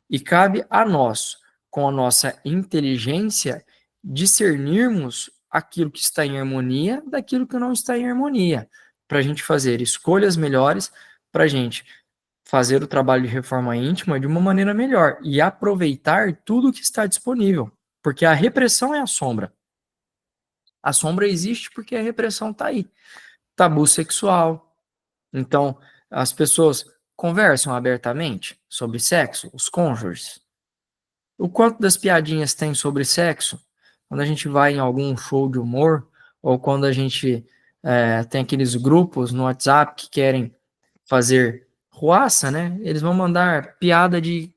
E cabe a nós, com a nossa inteligência, discernirmos aquilo que está em harmonia daquilo que não está em harmonia, para a gente fazer escolhas melhores, para a gente fazer o trabalho de reforma íntima de uma maneira melhor e aproveitar tudo que está disponível, porque a repressão é a sombra. A sombra existe porque a repressão está aí. Tabu sexual. Então, as pessoas conversam abertamente sobre sexo, os cônjuges. O quanto das piadinhas tem sobre sexo? Quando a gente vai em algum show de humor, ou quando a gente tem aqueles grupos no WhatsApp que querem fazer ruaça, né? Eles vão mandar piada de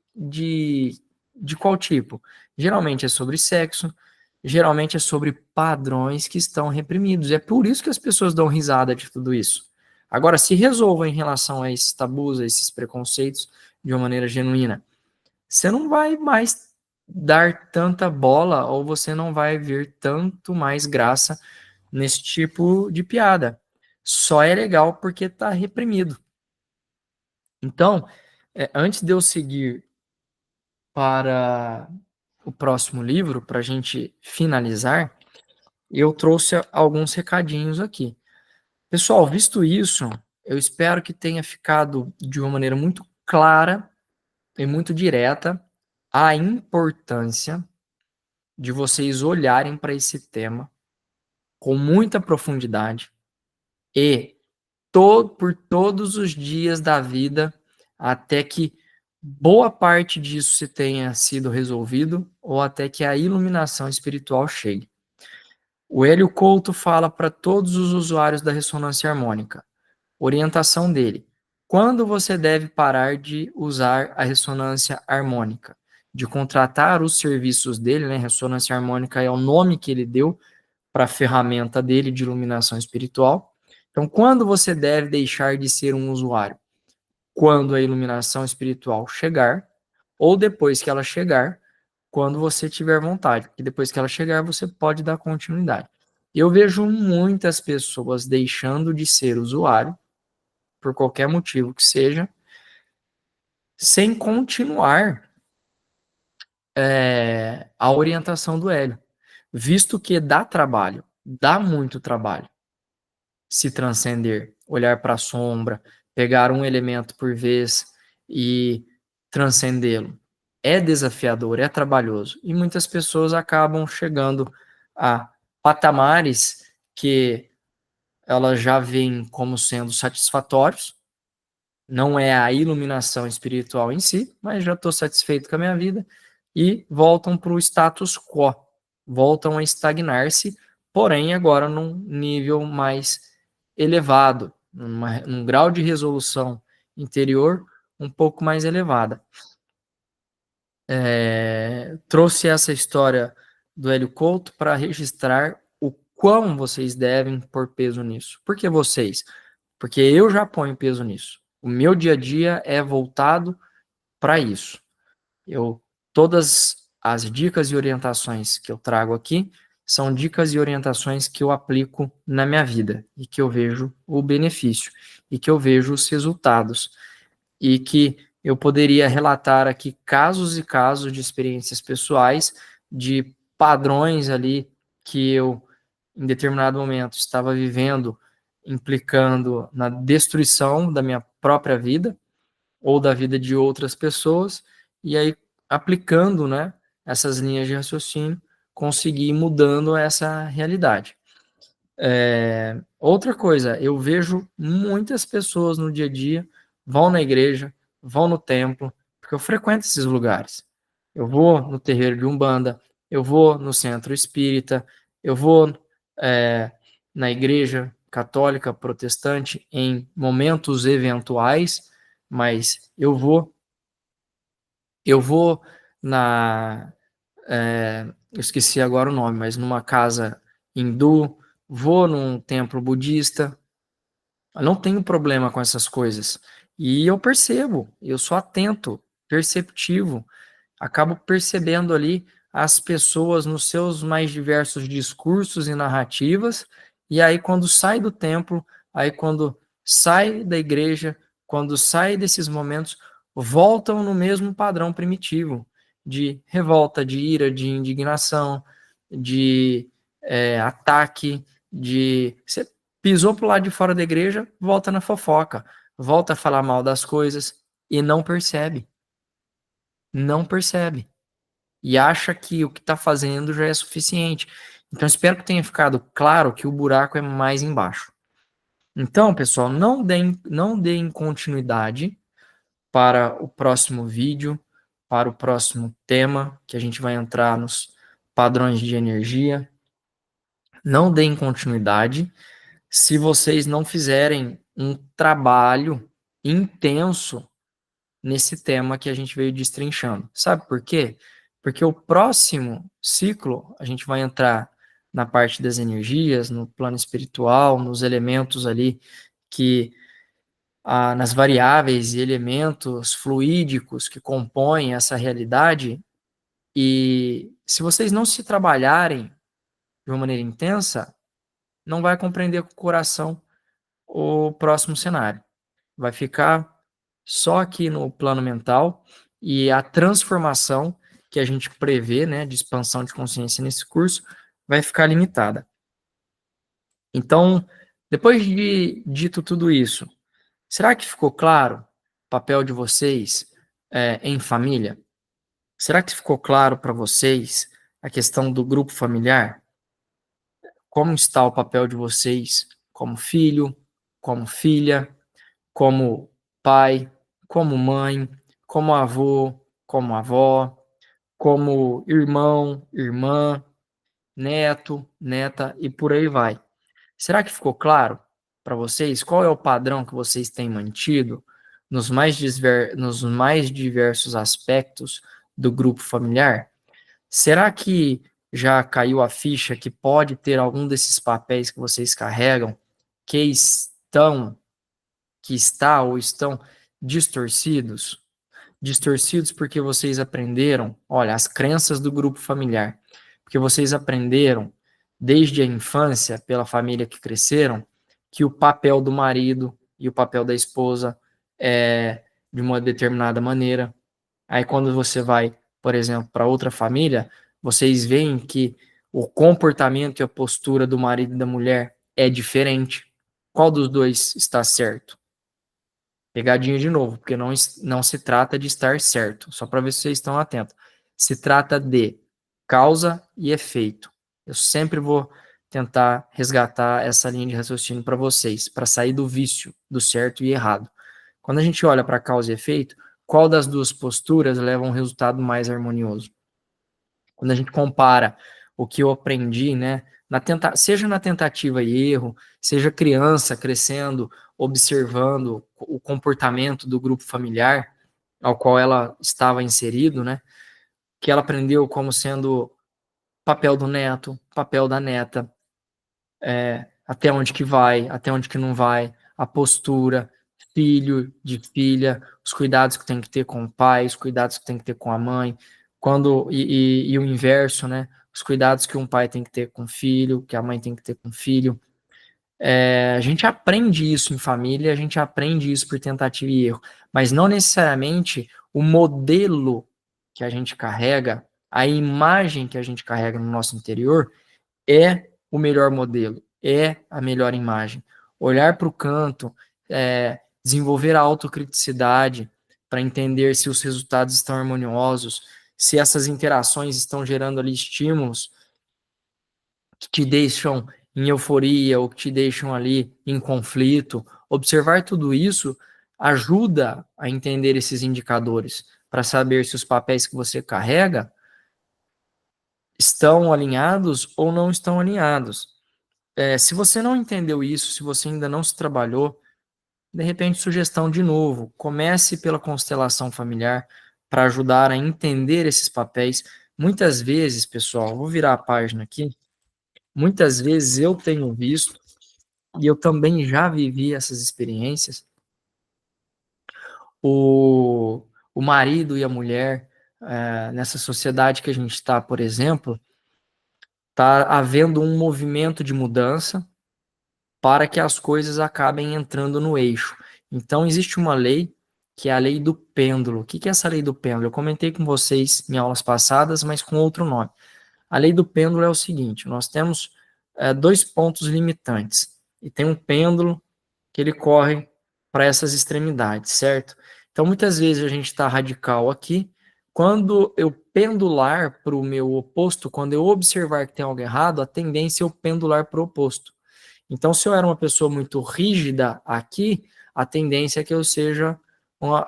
qual tipo? Geralmente é sobre sexo, geralmente é sobre padrões que estão reprimidos. É por isso que as pessoas dão risada de tudo isso. Agora, se resolvam em relação a esses tabus, a esses preconceitos, de uma maneira genuína, você não vai mais dar tanta bola ou você não vai ver tanto mais graça nesse tipo de piada. Só é legal porque está reprimido. Então, antes de eu seguir para o próximo livro, para a gente finalizar, eu trouxe alguns recadinhos aqui. Pessoal, visto isso, eu espero que tenha ficado de uma maneira muito clara e muito direta a importância de vocês olharem para esse tema com muita profundidade e por todos os dias da vida até que boa parte disso se tenha sido resolvido ou até que a iluminação espiritual chegue. O Hélio Couto fala para todos os usuários da ressonância harmônica. Orientação dele: quando você deve parar de usar a ressonância harmônica? De contratar os serviços dele, né? Ressonância harmônica é o nome que ele deu para a ferramenta dele de iluminação espiritual. Então, quando você deve deixar de ser um usuário? Quando a iluminação espiritual chegar, ou depois que ela chegar, quando você tiver vontade, porque depois que ela chegar, você pode dar continuidade. Eu vejo muitas pessoas deixando de ser usuário, por qualquer motivo que seja, sem continuar a orientação do Hélio, visto que dá trabalho, dá muito trabalho se transcender, olhar para a sombra, pegar um elemento por vez e transcendê-lo. é desafiador, é trabalhoso. E muitas pessoas acabam chegando a patamares que elas já veem como sendo satisfatórios. Não é a iluminação espiritual em si, mas já estou satisfeito com a minha vida, e voltam para o status quo, voltam a estagnar-se, porém agora num nível mais elevado, num grau de resolução interior um pouco mais elevada. Trouxe essa história do Hélio Couto para registrar o quão vocês devem pôr peso nisso. Por que vocês? Porque eu já ponho peso nisso. O meu dia a dia é voltado para isso. Todas as dicas e orientações que eu trago aqui são dicas e orientações que eu aplico na minha vida e que eu vejo o benefício e que eu vejo os resultados e que eu poderia relatar aqui casos e casos de experiências pessoais, de padrões ali que eu, em determinado momento, estava vivendo, implicando na destruição da minha própria vida ou da vida de outras pessoas, e aí aplicando, né, essas linhas de raciocínio, conseguir ir mudando essa realidade. Outra coisa, eu vejo muitas pessoas no dia a dia vão na igreja, vão no templo, porque eu frequento esses lugares. Eu vou no terreiro de Umbanda, eu vou no centro espírita, eu vou na igreja católica, protestante, em momentos eventuais, mas eu vou na eu esqueci agora o nome, mas numa casa hindu, vou num templo budista, eu não tenho problema com essas coisas. E eu percebo, eu sou atento, perceptivo, acabo percebendo ali as pessoas nos seus mais diversos discursos e narrativas, e aí quando sai do templo, aí quando sai da igreja, quando sai desses momentos, voltam no mesmo padrão primitivo de revolta, de ira, de indignação, de ataque, de você pisou pro lado de fora da igreja, volta na fofoca, volta a falar mal das coisas e não percebe, não percebe e acha que o que está fazendo já é suficiente. Então, espero que tenha ficado claro que o buraco é mais embaixo. Então, pessoal, não deem continuidade para o próximo vídeo, para o próximo tema, que a gente vai entrar nos padrões de energia. Não deem continuidade se vocês não fizerem um trabalho intenso nesse tema que a gente veio destrinchando. Sabe por quê? Porque o próximo ciclo a gente vai entrar na parte das energias, no plano espiritual, nos elementos ali que nas variáveis e elementos fluídicos que compõem essa realidade. E se vocês não se trabalharem de uma maneira intensa, não vai compreender com o coração o próximo cenário. Vai ficar só aqui no plano mental e a transformação que a gente prevê, né, de expansão de consciência nesse curso, vai ficar limitada. Então, depois de dito tudo isso, será que ficou claro o papel de vocês em família? Será que ficou claro para vocês a questão do grupo familiar? Como está o papel de vocês como filho, como filha, como pai, como mãe, como avô, como avó, como irmão, irmã, neto, neta e por aí vai. Será que ficou claro para vocês qual é o padrão que vocês têm mantido nos mais diversos aspectos do grupo familiar? Será que já caiu a ficha que pode ter algum desses papéis que vocês carregam que está ou estão distorcidos? Distorcidos porque vocês aprenderam, olha, as crenças do grupo familiar, porque vocês aprenderam desde a infância, pela família que cresceram, que o papel do marido e o papel da esposa é de uma determinada maneira. Aí quando você vai, por exemplo, para outra família, vocês veem que o comportamento e a postura do marido e da mulher é diferente. Qual dos dois está certo? Pegadinha de novo, porque não se trata de estar certo, só para ver se vocês estão atentos. Se trata de causa e efeito. Eu sempre vou tentar resgatar essa linha de raciocínio para vocês, para sair do vício, do certo e errado. Quando a gente olha para causa e efeito, qual das duas posturas leva a um resultado mais harmonioso? Quando a gente compara o que eu aprendi, né, seja na tentativa e erro, seja criança crescendo, observando o comportamento do grupo familiar ao qual ela estava inserido, né, que ela aprendeu como sendo papel do neto, papel da neta, até onde que vai, até onde que não vai, a postura, filho de filha, os cuidados que tem que ter com o pai, os cuidados que tem que ter com a mãe, e o inverso, né? Os cuidados que um pai tem que ter com o filho, que a mãe tem que ter com o filho. A gente aprende isso em família, a gente aprende isso por tentativa e erro, mas não necessariamente o modelo que a gente carrega, a imagem que a gente carrega no nosso interior é o melhor modelo, é a melhor imagem. Olhar para o canto, desenvolver a autocriticidade para entender se os resultados estão harmoniosos, se essas interações estão gerando ali estímulos que te deixam em euforia ou que te deixam ali em conflito. Observar tudo isso ajuda a entender esses indicadores para saber se os papéis que você carrega estão alinhados ou não estão alinhados. Se você não entendeu isso, se você ainda não se trabalhou, de repente, sugestão de novo, comece pela constelação familiar para ajudar a entender esses papéis. Muitas vezes, pessoal, vou virar a página aqui, muitas vezes eu tenho visto, e eu também já vivi essas experiências, o, o marido e a mulher, nessa sociedade que a gente está, por exemplo, está havendo um movimento de mudança, para que as coisas acabem entrando no eixo. Então, existe uma lei, que é a lei do pêndulo. O que é essa lei do pêndulo? Eu comentei com vocês em aulas passadas, mas com outro nome. A lei do pêndulo é o seguinte: nós temos dois pontos limitantes, e tem um pêndulo que ele corre para essas extremidades, certo? Então, muitas vezes a gente está radical aqui, quando eu pendular para o meu oposto, quando eu observar que tem algo errado, a tendência é eu pendular para o oposto. Então, se eu era uma pessoa muito rígida aqui, a tendência é que eu seja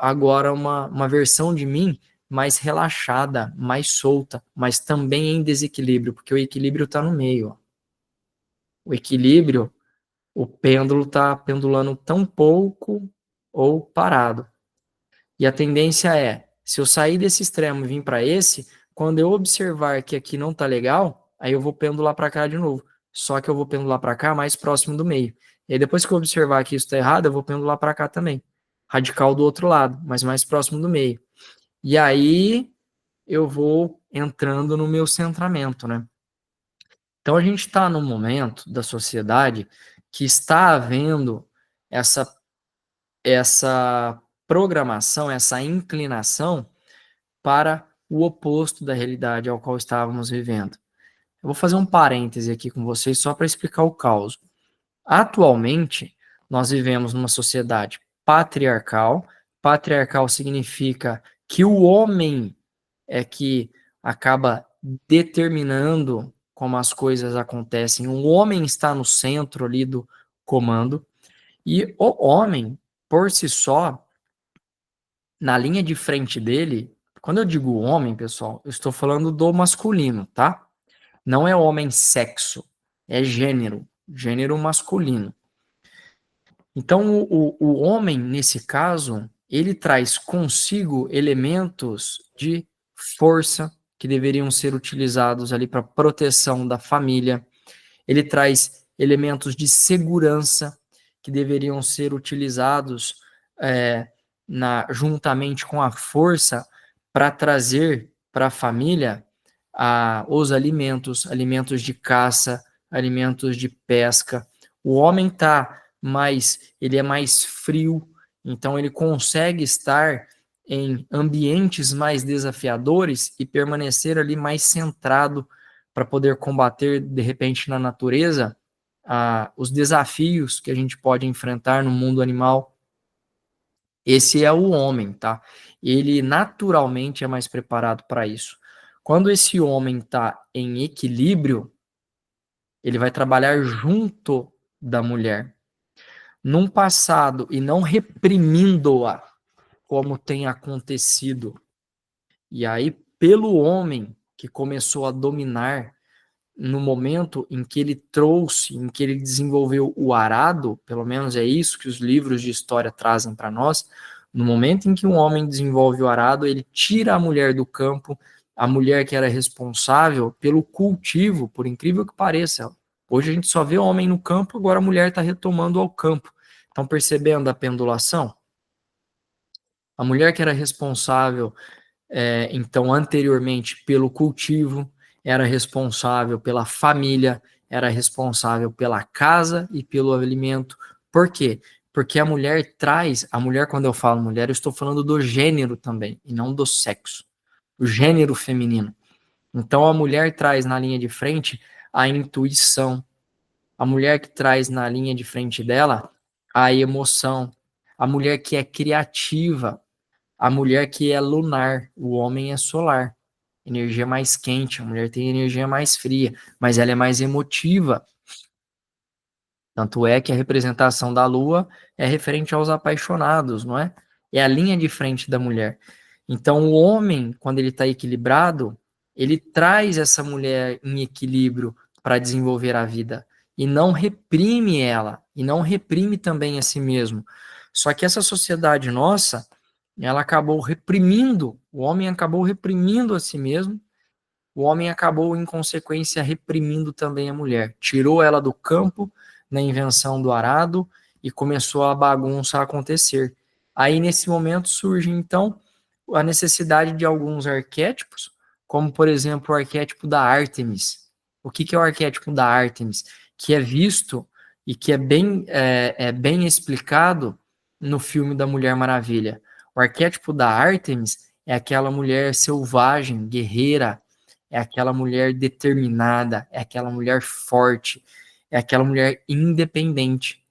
agora uma versão de mim mais relaxada, mais solta, mas também em desequilíbrio, porque o equilíbrio está no meio. Ó. O equilíbrio, o pêndulo está pendulando tão pouco ou parado. E a tendência é, se eu sair desse extremo e vir para esse, quando eu observar que aqui não está legal, aí eu vou pendular para cá de novo. Só que eu vou pendular para cá mais próximo do meio. E aí depois que eu observar que isso está errado, eu vou pendular para cá também. Radical do outro lado, mas mais próximo do meio. E aí eu vou entrando no meu centramento, né? Então a gente está num momento da sociedade que está havendo essa, essa programação, essa inclinação para o oposto da realidade ao qual estávamos vivendo. Eu vou fazer um parêntese aqui com vocês só para explicar o caos. Atualmente, nós vivemos numa sociedade patriarcal. Patriarcal significa que o homem é que acaba determinando como as coisas acontecem. O homem está no centro ali do comando. E o homem, por si só, na linha de frente dele, quando eu digo homem, pessoal, eu estou falando do masculino, tá? Não é homem sexo, é gênero, gênero masculino. Então, o homem, nesse caso, ele traz consigo elementos de força que deveriam ser utilizados ali para proteção da família. Ele traz elementos de segurança que deveriam ser utilizados juntamente com a força para trazer para a família os alimentos, alimentos de caça, alimentos de pesca. O homem ele é mais frio, então ele consegue estar em ambientes mais desafiadores e permanecer ali mais centrado para poder combater, de repente, na natureza, os desafios que a gente pode enfrentar no mundo animal. Esse é o homem, tá? Ele naturalmente é mais preparado para isso. Quando esse homem está em equilíbrio, ele vai trabalhar junto da mulher. Num passado, e não reprimindo-a, como tem acontecido. E aí, pelo homem que começou a dominar, no momento em que ele trouxe, em que ele desenvolveu o arado, pelo menos é isso que os livros de história trazem para nós, no momento em que um homem desenvolve o arado, ele tira a mulher do campo, a mulher que era responsável pelo cultivo, por incrível que pareça. Hoje a gente só vê homem no campo, agora a mulher está retomando ao campo. Estão percebendo a pendulação? A mulher que era responsável então, anteriormente, pelo cultivo, era responsável pela família, era responsável pela casa e pelo alimento. Por quê? Porque a mulher, quando eu falo mulher, eu estou falando do gênero também, e não do sexo, o gênero feminino. Então, a mulher traz na linha de frente a intuição, a mulher que traz na linha de frente dela a emoção, a mulher que é criativa, a mulher que é lunar, o homem é solar. Energia mais quente, a mulher tem energia mais fria, mas ela é mais emotiva. Tanto é que a representação da lua é referente aos apaixonados, não é? É a linha de frente da mulher. Então, o homem, quando ele está equilibrado, ele traz essa mulher em equilíbrio para desenvolver a vida e não reprime ela, e não reprime também a si mesmo. Só que essa sociedade nossa, ela acabou reprimindo, o homem acabou reprimindo a si mesmo, o homem acabou, em consequência, reprimindo também a mulher. Tirou ela do campo na invenção do arado e começou a bagunça a acontecer. Aí, nesse momento, surge, então, a necessidade de alguns arquétipos, como, por exemplo, o arquétipo da Ártemis. O que é o arquétipo da Ártemis? Que é visto e que é bem explicado no filme da Mulher Maravilha. O arquétipo da Ártemis é aquela mulher selvagem, guerreira, é aquela mulher determinada, é aquela mulher forte, é aquela mulher independente.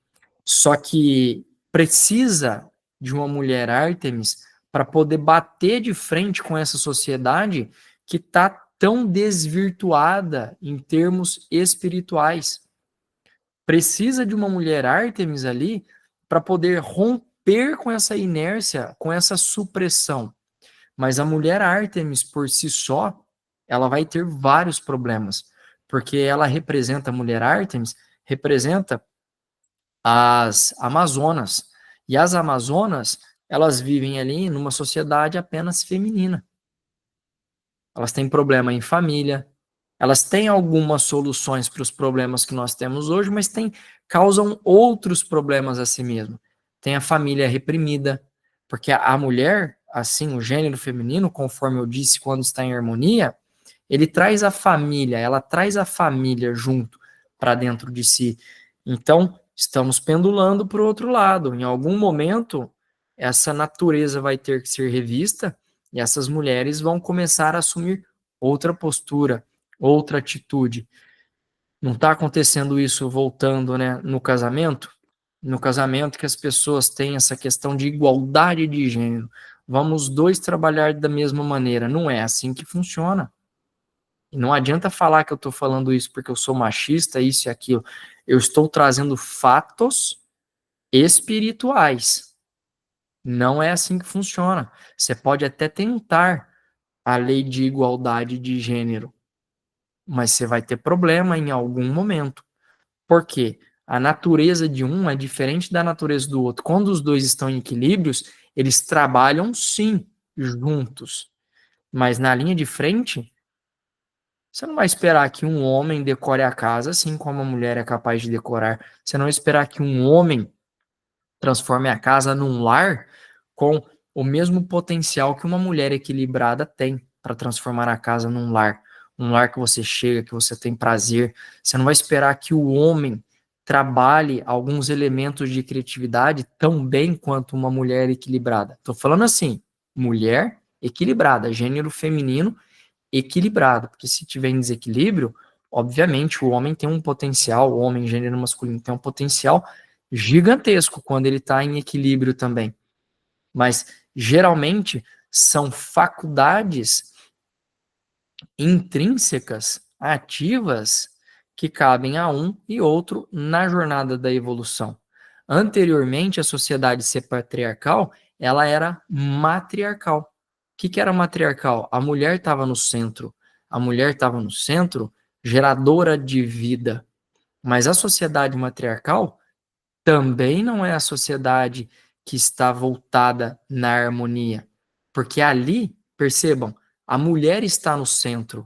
Só que precisa de uma mulher Ártemis para poder bater de frente com essa sociedade que está tão desvirtuada em termos espirituais. Precisa de uma mulher Ártemis ali para poder romper com essa inércia, com essa supressão. Mas a mulher Ártemis por si só, ela vai ter vários problemas, porque ela representa, a mulher Ártemis representa as Amazonas. E as Amazonas, elas vivem ali numa sociedade apenas feminina. Elas têm problema em família, elas têm algumas soluções para os problemas que nós temos hoje, mas causam outros problemas a si mesmo. Tem a família reprimida, porque a mulher, assim, o gênero feminino, conforme eu disse, quando está em harmonia, ele traz a família, ela traz a família junto para dentro de si. Então, estamos pendulando para o outro lado. Em algum momento, essa natureza vai ter que ser revista e essas mulheres vão começar a assumir outra postura, outra atitude. Não está acontecendo isso voltando, né, no casamento? No casamento que as pessoas têm essa questão de igualdade de gênero. Vamos os dois trabalhar da mesma maneira. Não é assim que funciona. E não adianta falar que eu estou falando isso porque eu sou machista, isso e aquilo. Eu estou trazendo fatos espirituais. Não é assim que funciona. Você pode até tentar a lei de igualdade de gênero, mas você vai ter problema em algum momento. Por quê? A natureza de um é diferente da natureza do outro. Quando os dois estão em equilíbrios, eles trabalham sim juntos. Mas na linha de frente, você não vai esperar que um homem decore a casa assim como a mulher é capaz de decorar. Você não vai esperar que um homem transforme a casa num lar com o mesmo potencial que uma mulher equilibrada tem para transformar a casa num lar. Um lar que você chega, que você tem prazer. Você não vai esperar que o homem trabalhe alguns elementos de criatividade tão bem quanto uma mulher equilibrada. Estou falando assim, mulher equilibrada, gênero feminino equilibrado, porque se tiver em desequilíbrio, obviamente o homem tem um potencial, o homem gênero masculino tem um potencial gigantesco quando ele está em equilíbrio também. mas geralmente são faculdades intrínsecas, ativas, que cabem a um e outro na jornada da evolução. Anteriormente, a sociedade ser patriarcal, ela era matriarcal. O que era matriarcal? A mulher estava no centro. A mulher estava no centro, geradora de vida. Mas a sociedade matriarcal também não é a sociedade que está voltada na harmonia. Porque ali, percebam, a mulher está no centro.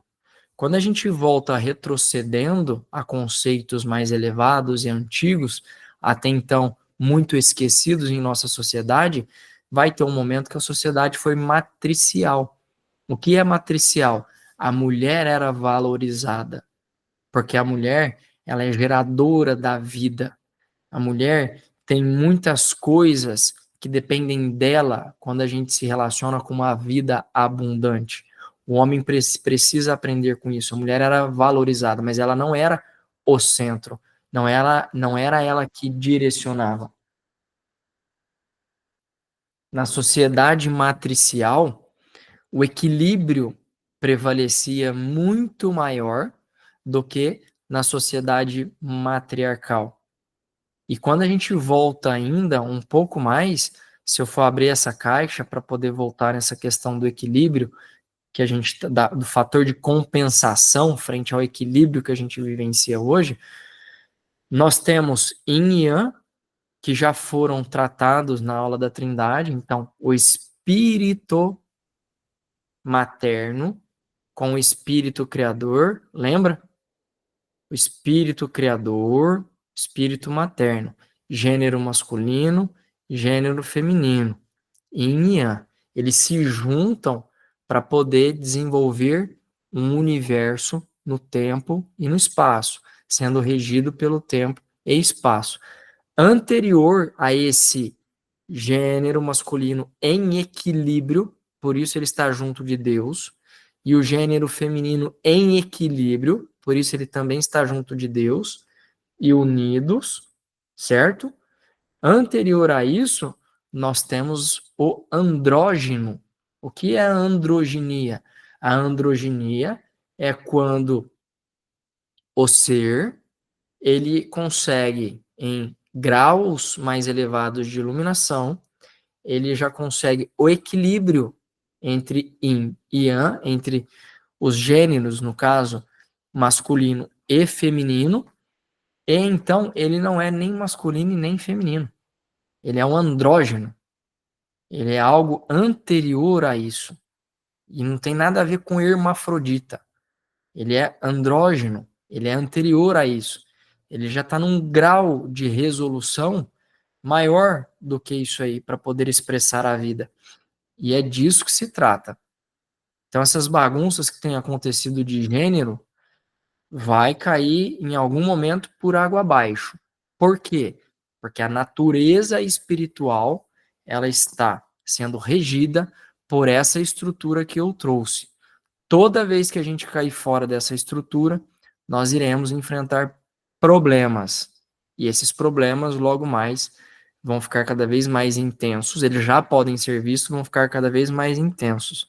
Quando a gente volta retrocedendo a conceitos mais elevados e antigos, até então muito esquecidos em nossa sociedade, vai ter um momento que a sociedade foi matricial. O que é matricial? A mulher era valorizada, porque a mulher, ela é geradora da vida. A mulher tem muitas coisas que dependem dela quando a gente se relaciona com uma vida abundante. O homem precisa aprender com isso. A mulher era valorizada, mas ela não era o centro. Não era ela que direcionava. Na sociedade matricial, o equilíbrio prevalecia muito maior do que na sociedade matriarcal. E quando a gente volta ainda um pouco mais, se eu for abrir essa caixa para poder voltar nessa questão do equilíbrio, que a gente do fator de compensação frente ao equilíbrio que a gente vivencia hoje, nós temos Yin e Yang, que já foram tratados na aula da Trindade, então o espírito materno com o espírito criador, lembra? O espírito criador, espírito materno, gênero masculino, gênero feminino, yin e yang. Eles se juntam para poder desenvolver um universo no tempo e no espaço, sendo regido pelo tempo e espaço. Anterior a esse gênero masculino em equilíbrio, por isso ele está junto de Deus, e o gênero feminino em equilíbrio, por isso ele também está junto de Deus, e unidos, certo? Anterior a isso, nós temos o andrógeno. O que é a androginia? A androginia é quando o ser ele consegue em graus mais elevados de iluminação, ele já consegue o equilíbrio entre yin e yang, entre os gêneros, no caso, masculino e feminino, e então ele não é nem masculino e nem feminino. Ele é um andrógeno. Ele é algo anterior a isso. E não tem nada a ver com hermafrodita. Ele é andrógeno. Ele é anterior a isso. Ele já está num grau de resolução maior do que isso aí para poder expressar a vida. E é disso que se trata. Então, essas bagunças que têm acontecido de gênero vai cair em algum momento por água abaixo. Por quê? Porque a natureza espiritual ela está sendo regida por essa estrutura que eu trouxe. Toda vez que a gente cair fora dessa estrutura, nós iremos enfrentar problemas. E esses problemas, logo mais, vão ficar cada vez mais intensos. Eles já podem ser vistos, vão ficar cada vez mais intensos.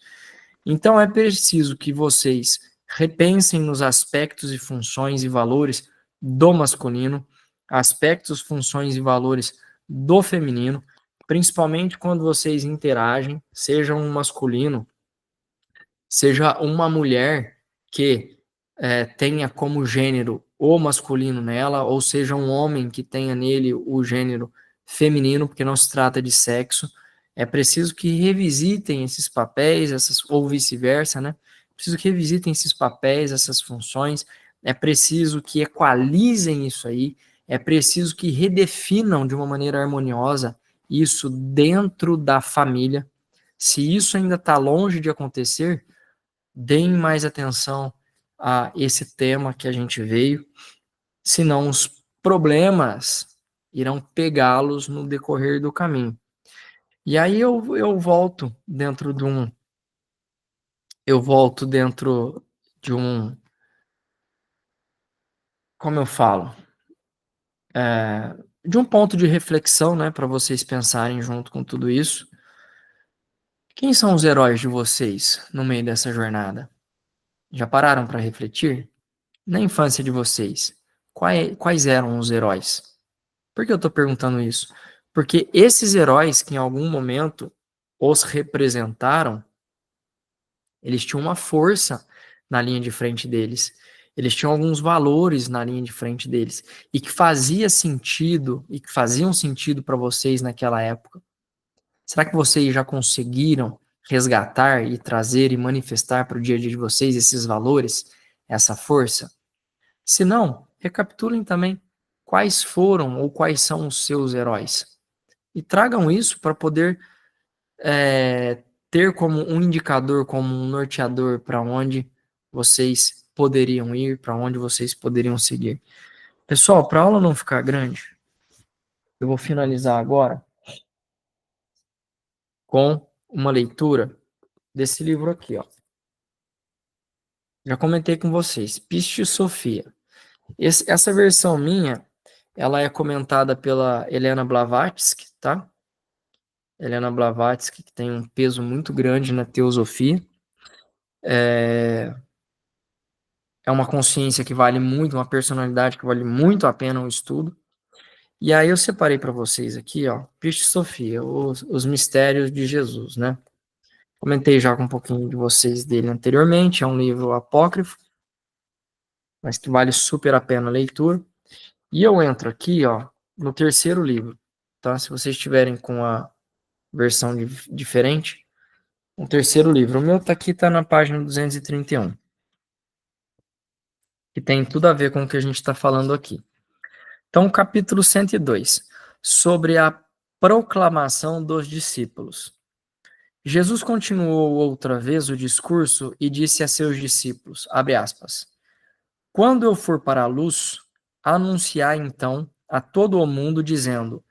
Então é preciso que vocês repensem nos aspectos e funções e valores do masculino, aspectos, funções e valores do feminino, principalmente quando vocês interagem, seja um masculino, seja uma mulher que tenha como gênero o masculino nela, ou seja um homem que tenha nele o gênero feminino, porque não se trata de sexo. É preciso que revisitem esses papéis, ou vice-versa, né? Preciso que revisitem esses papéis, essas funções. É preciso que equalizem isso aí. É preciso que redefinam de uma maneira harmoniosa isso dentro da família. Se isso ainda está longe de acontecer, deem mais atenção a esse tema que a gente veio, senão os problemas irão pegá-los no decorrer do caminho. E aí eu volto dentro de um. Eu volto dentro de um. Como eu falo? De um ponto de reflexão, né, para vocês pensarem junto com tudo isso. Quem são os heróis de vocês no meio dessa jornada? Já pararam para refletir? Na infância de vocês, quais eram os heróis? Por que eu estou perguntando isso? Porque esses heróis que em algum momento os representaram, eles tinham uma força na linha de frente deles. Eles tinham alguns valores na linha de frente deles. E que fazia sentido, e que faziam sentido para vocês naquela época. Será que vocês já conseguiram resgatar e trazer e manifestar para o dia a dia de vocês esses valores, essa força? Se não, recapitulem também quais foram ou quais são os seus heróis. E tragam isso para poder ter como um indicador, como um norteador para onde vocês poderiam ir, para onde vocês poderiam seguir. Pessoal, para a aula não ficar grande, eu vou finalizar agora com uma leitura desse livro aqui, ó. Já comentei com vocês, Piste Sofia. Essa versão minha, ela é comentada pela Helena Blavatsky, tá? Helena Blavatsky, que tem um peso muito grande na teosofia. É uma consciência que vale muito, uma personalidade que vale muito a pena o estudo. E aí eu separei para vocês aqui, ó, Piste Sofia, os mistérios de Jesus, né? Comentei já com um pouquinho de vocês dele anteriormente, é um livro apócrifo, mas que vale super a pena a leitura. E eu entro aqui, ó, no terceiro livro, tá? Se vocês estiverem com a versão diferente, o terceiro livro. O meu tá aqui, tá na página 231, que tem tudo a ver com o que a gente está falando aqui. Então, capítulo 102, sobre a proclamação dos discípulos. Jesus continuou outra vez o discurso e disse a seus discípulos, abre aspas, quando eu for para a luz, anunciai então a todo o mundo, dizendo,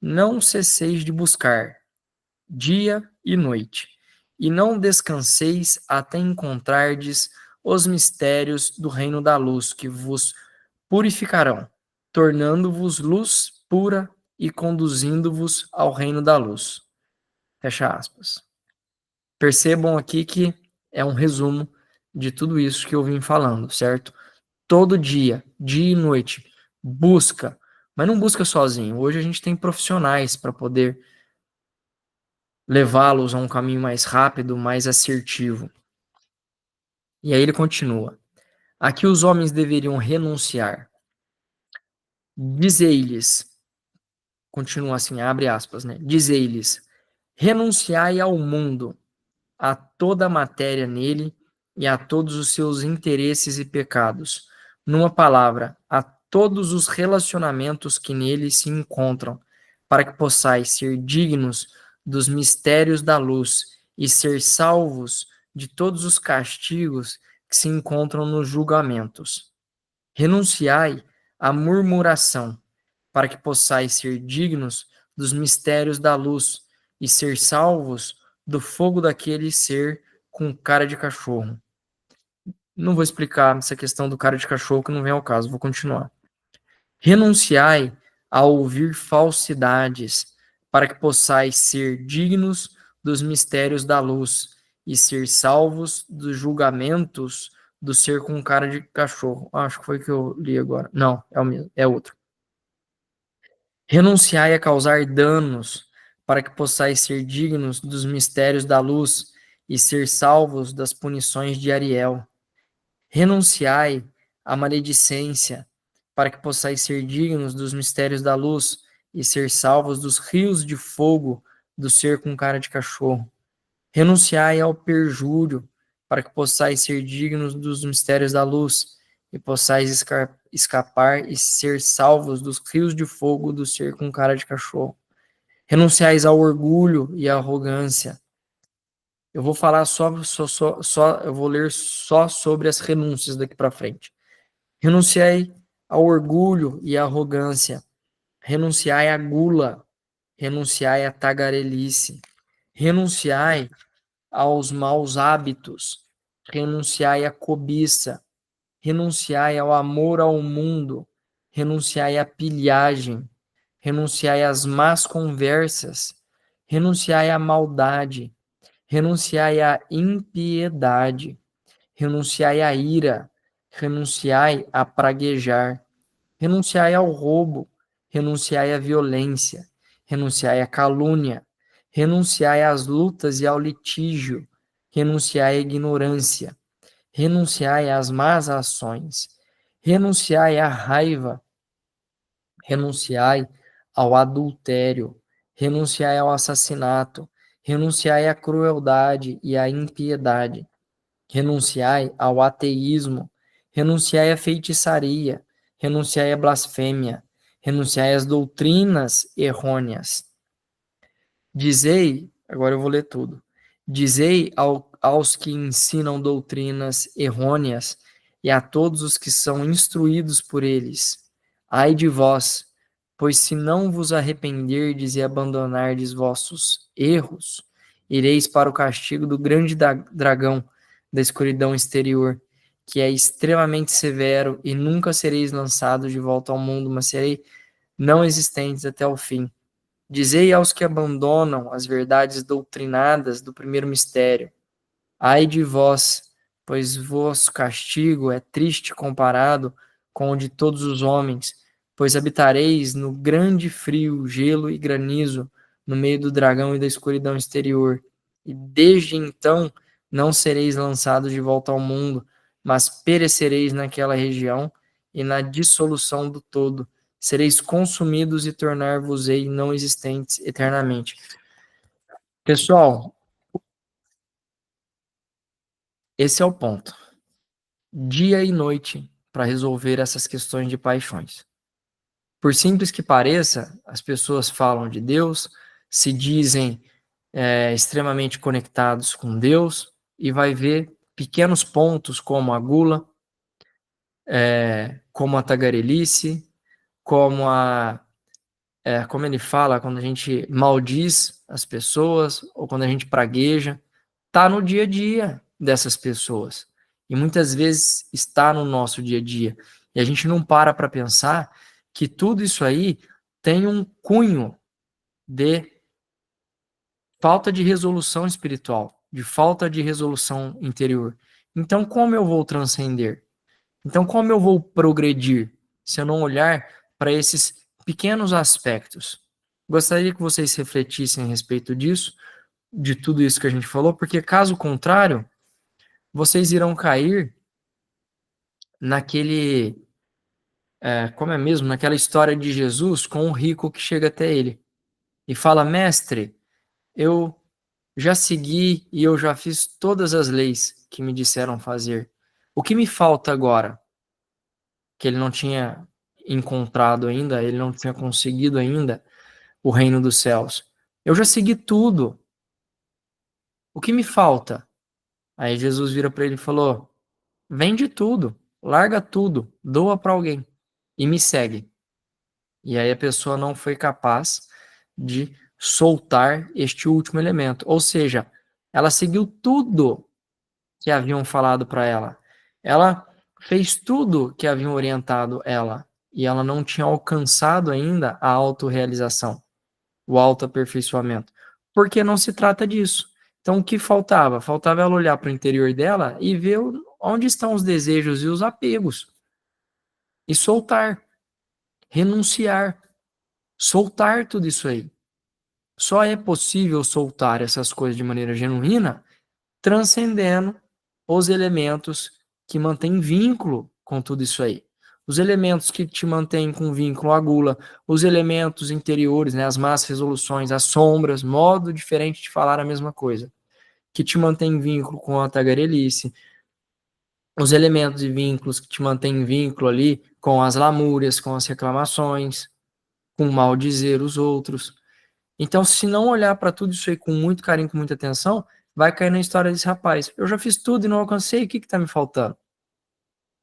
não cesseis de buscar, dia e noite, e não descanseis até encontrardes os mistérios do reino da luz, que vos purificarão, tornando-vos luz pura e conduzindo-vos ao reino da luz. Fecha aspas. Percebam aqui que é um resumo de tudo isso que eu vim falando, certo? Todo dia, dia e noite, busca, mas não busca sozinho. Hoje a gente tem profissionais para poder levá-los a um caminho mais rápido, mais assertivo. E aí ele continua. Aqui os homens deveriam renunciar. Dizei-lhes, continua assim, abre aspas, né? Dizei-lhes, renunciai ao mundo, a toda a matéria nele e a todos os seus interesses e pecados. Numa palavra, a todos os relacionamentos que nele se encontram, para que possais ser dignos dos mistérios da luz e ser salvos de todos os castigos que se encontram nos julgamentos. Renunciai à murmuração, para que possais ser dignos dos mistérios da luz e ser salvos do fogo daquele ser com cara de cachorro. Não vou explicar essa questão do cara de cachorro, que não vem ao caso, vou continuar. Renunciai a ouvir falsidades, para que possais ser dignos dos mistérios da luz e ser salvos dos julgamentos do ser com cara de cachorro. Acho que foi que eu li agora. Não, é o mesmo, é outro. Renunciai a causar danos, para que possais ser dignos dos mistérios da luz e ser salvos das punições de Ariel. Renunciai à maledicência, para que possais ser dignos dos mistérios da luz e ser salvos dos rios de fogo do ser com cara de cachorro. Renunciai ao perjúrio, para que possais ser dignos dos mistérios da luz e possais escapar e ser salvos dos rios de fogo do ser com cara de cachorro. Renunciais ao orgulho e à arrogância. Eu vou falar eu vou ler só sobre as renúncias daqui para frente. Renunciai ao orgulho e à arrogância. Renunciai à gula. Renunciai à tagarelice. Renunciai aos maus hábitos. Renunciai à cobiça. Renunciai ao amor ao mundo. Renunciai à pilhagem. Renunciai às más conversas. Renunciai à maldade. renunciai à impiedade, renunciai à ira, renunciai a praguejar, renunciai ao roubo, renunciai à violência, renunciai à calúnia, renunciai às lutas e ao litígio, renunciai à ignorância, renunciai às más ações, renunciai à raiva, renunciai ao adultério, renunciai ao assassinato, renunciai à crueldade e à impiedade, renunciai ao ateísmo, renunciai à feitiçaria, renunciai à blasfêmia, renunciai às doutrinas errôneas. Dizei, agora eu vou ler tudo. Dizei aos que ensinam doutrinas errôneas e a todos os que são instruídos por eles: ai de vós, pois se não vos arrependerdes e abandonardes vossos erros, ireis para o castigo do grande dragão da escuridão exterior, que é extremamente severo, e nunca sereis lançados de volta ao mundo, mas sereis não existentes até o fim. Dizei aos que abandonam as verdades doutrinadas do primeiro mistério: ai de vós, pois vosso castigo é triste comparado com o de todos os homens, pois habitareis no grande frio, gelo e granizo, no meio do dragão e da escuridão exterior. E desde então não sereis lançados de volta ao mundo, mas perecereis naquela região e na dissolução do todo. Sereis consumidos e tornar-vos-ei não existentes eternamente. Pessoal, esse é o ponto. Dia e noite para resolver essas questões de paixões. Por simples que pareça, as pessoas falam de Deus, se dizem extremamente conectados com Deus e vai ver pequenos pontos como a gula, como a tagarelice, como como ele fala, quando a gente maldiz as pessoas ou quando a gente pragueja, está no dia a dia dessas pessoas. E muitas vezes está no nosso dia a dia. E a gente não para pensar que tudo isso aí tem um cunho de falta de resolução espiritual, de falta de resolução interior. Então, como eu vou transcender? Então, como eu vou progredir se eu não olhar para esses pequenos aspectos? Gostaria que vocês refletissem a respeito disso, de tudo isso que a gente falou, porque caso contrário, vocês irão cair naquele, como é mesmo, naquela história de Jesus com o rico que chega até ele e fala: mestre, eu já segui e eu já fiz todas as leis que me disseram fazer. O que me falta agora? Que ele não tinha encontrado ainda, ele não tinha conseguido ainda o reino dos céus. Eu já segui tudo. O que me falta? Aí Jesus vira para ele e falou: vende tudo, larga tudo, doa para alguém e me segue. E aí a pessoa não foi capaz de soltar este último elemento. Ou seja, ela seguiu tudo que haviam falado para ela. Ela fez tudo que haviam orientado ela. E ela não tinha alcançado ainda a autorrealização, o autoaperfeiçoamento. Porque não se trata disso. Então, o que faltava? Faltava ela olhar para o interior dela e ver onde estão os desejos e os apegos. E soltar, renunciar, soltar tudo isso aí. Só é possível soltar essas coisas de maneira genuína transcendendo os elementos que mantêm vínculo com tudo isso aí. Os elementos que te mantêm com vínculo à gula, os elementos interiores, né, as más resoluções, as sombras, modo diferente de falar a mesma coisa, que te mantém vínculo com a tagarelice, os elementos e vínculos que te mantêm vínculo ali com as lamúrias, com as reclamações, com maldizer os outros. Então, se não olhar para tudo isso aí com muito carinho, com muita atenção, vai cair na história desse rapaz. Eu já fiz tudo e não alcancei, o que está me faltando?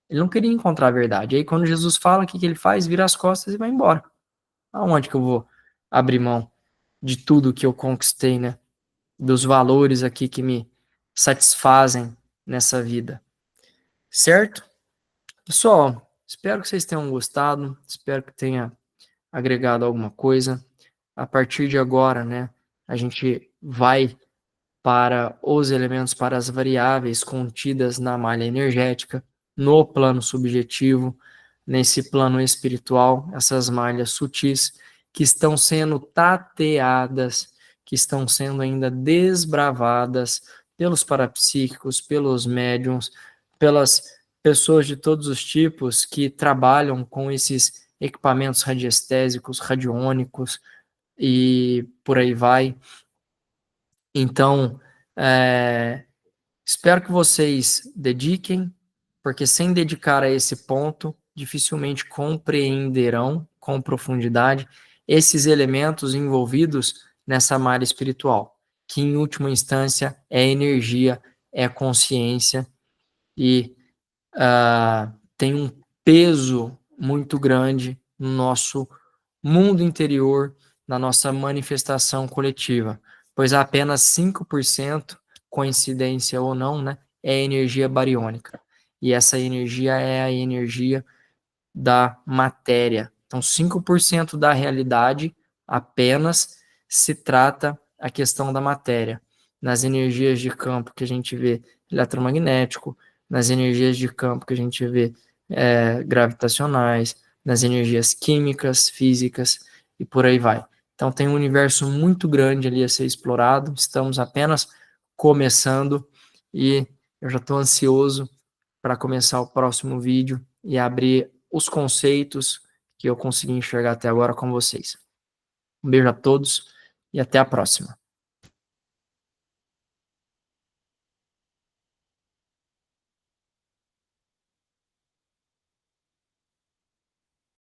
Ele não queria encontrar a verdade. Aí, quando Jesus fala, o que ele faz? Vira as costas e vai embora. Aonde que eu vou abrir mão de tudo que eu conquistei, né? Dos valores aqui que me satisfazem nessa vida. Certo? Pessoal, espero que vocês tenham gostado, espero que tenha agregado alguma coisa. A partir de agora, né, a gente vai para os elementos, para as variáveis contidas na malha energética, no plano subjetivo, nesse plano espiritual, essas malhas sutis que estão sendo tateadas, que estão sendo ainda desbravadas pelos parapsíquicos, pelos médiums, pelas pessoas de todos os tipos que trabalham com esses equipamentos radiestésicos, radiônicos e por aí vai. Então, espero que vocês dediquem, porque sem dedicar a esse ponto, dificilmente compreenderão com profundidade esses elementos envolvidos nessa malha espiritual, que em última instância é energia, é consciência e tem um peso muito grande no nosso mundo interior, na nossa manifestação coletiva, pois apenas 5%, coincidência ou não, né, é energia bariônica. E essa energia é a energia da matéria. Então, 5% da realidade apenas se trata a questão da matéria. Nas energias de campo que a gente vê eletromagnético, nas energias de campo que a gente vê gravitacionais, nas energias químicas, físicas e por aí vai. Então tem um universo muito grande ali a ser explorado, estamos apenas começando e eu já estou ansioso para começar o próximo vídeo e abrir os conceitos que eu consegui enxergar até agora com vocês. Um beijo a todos e até a próxima.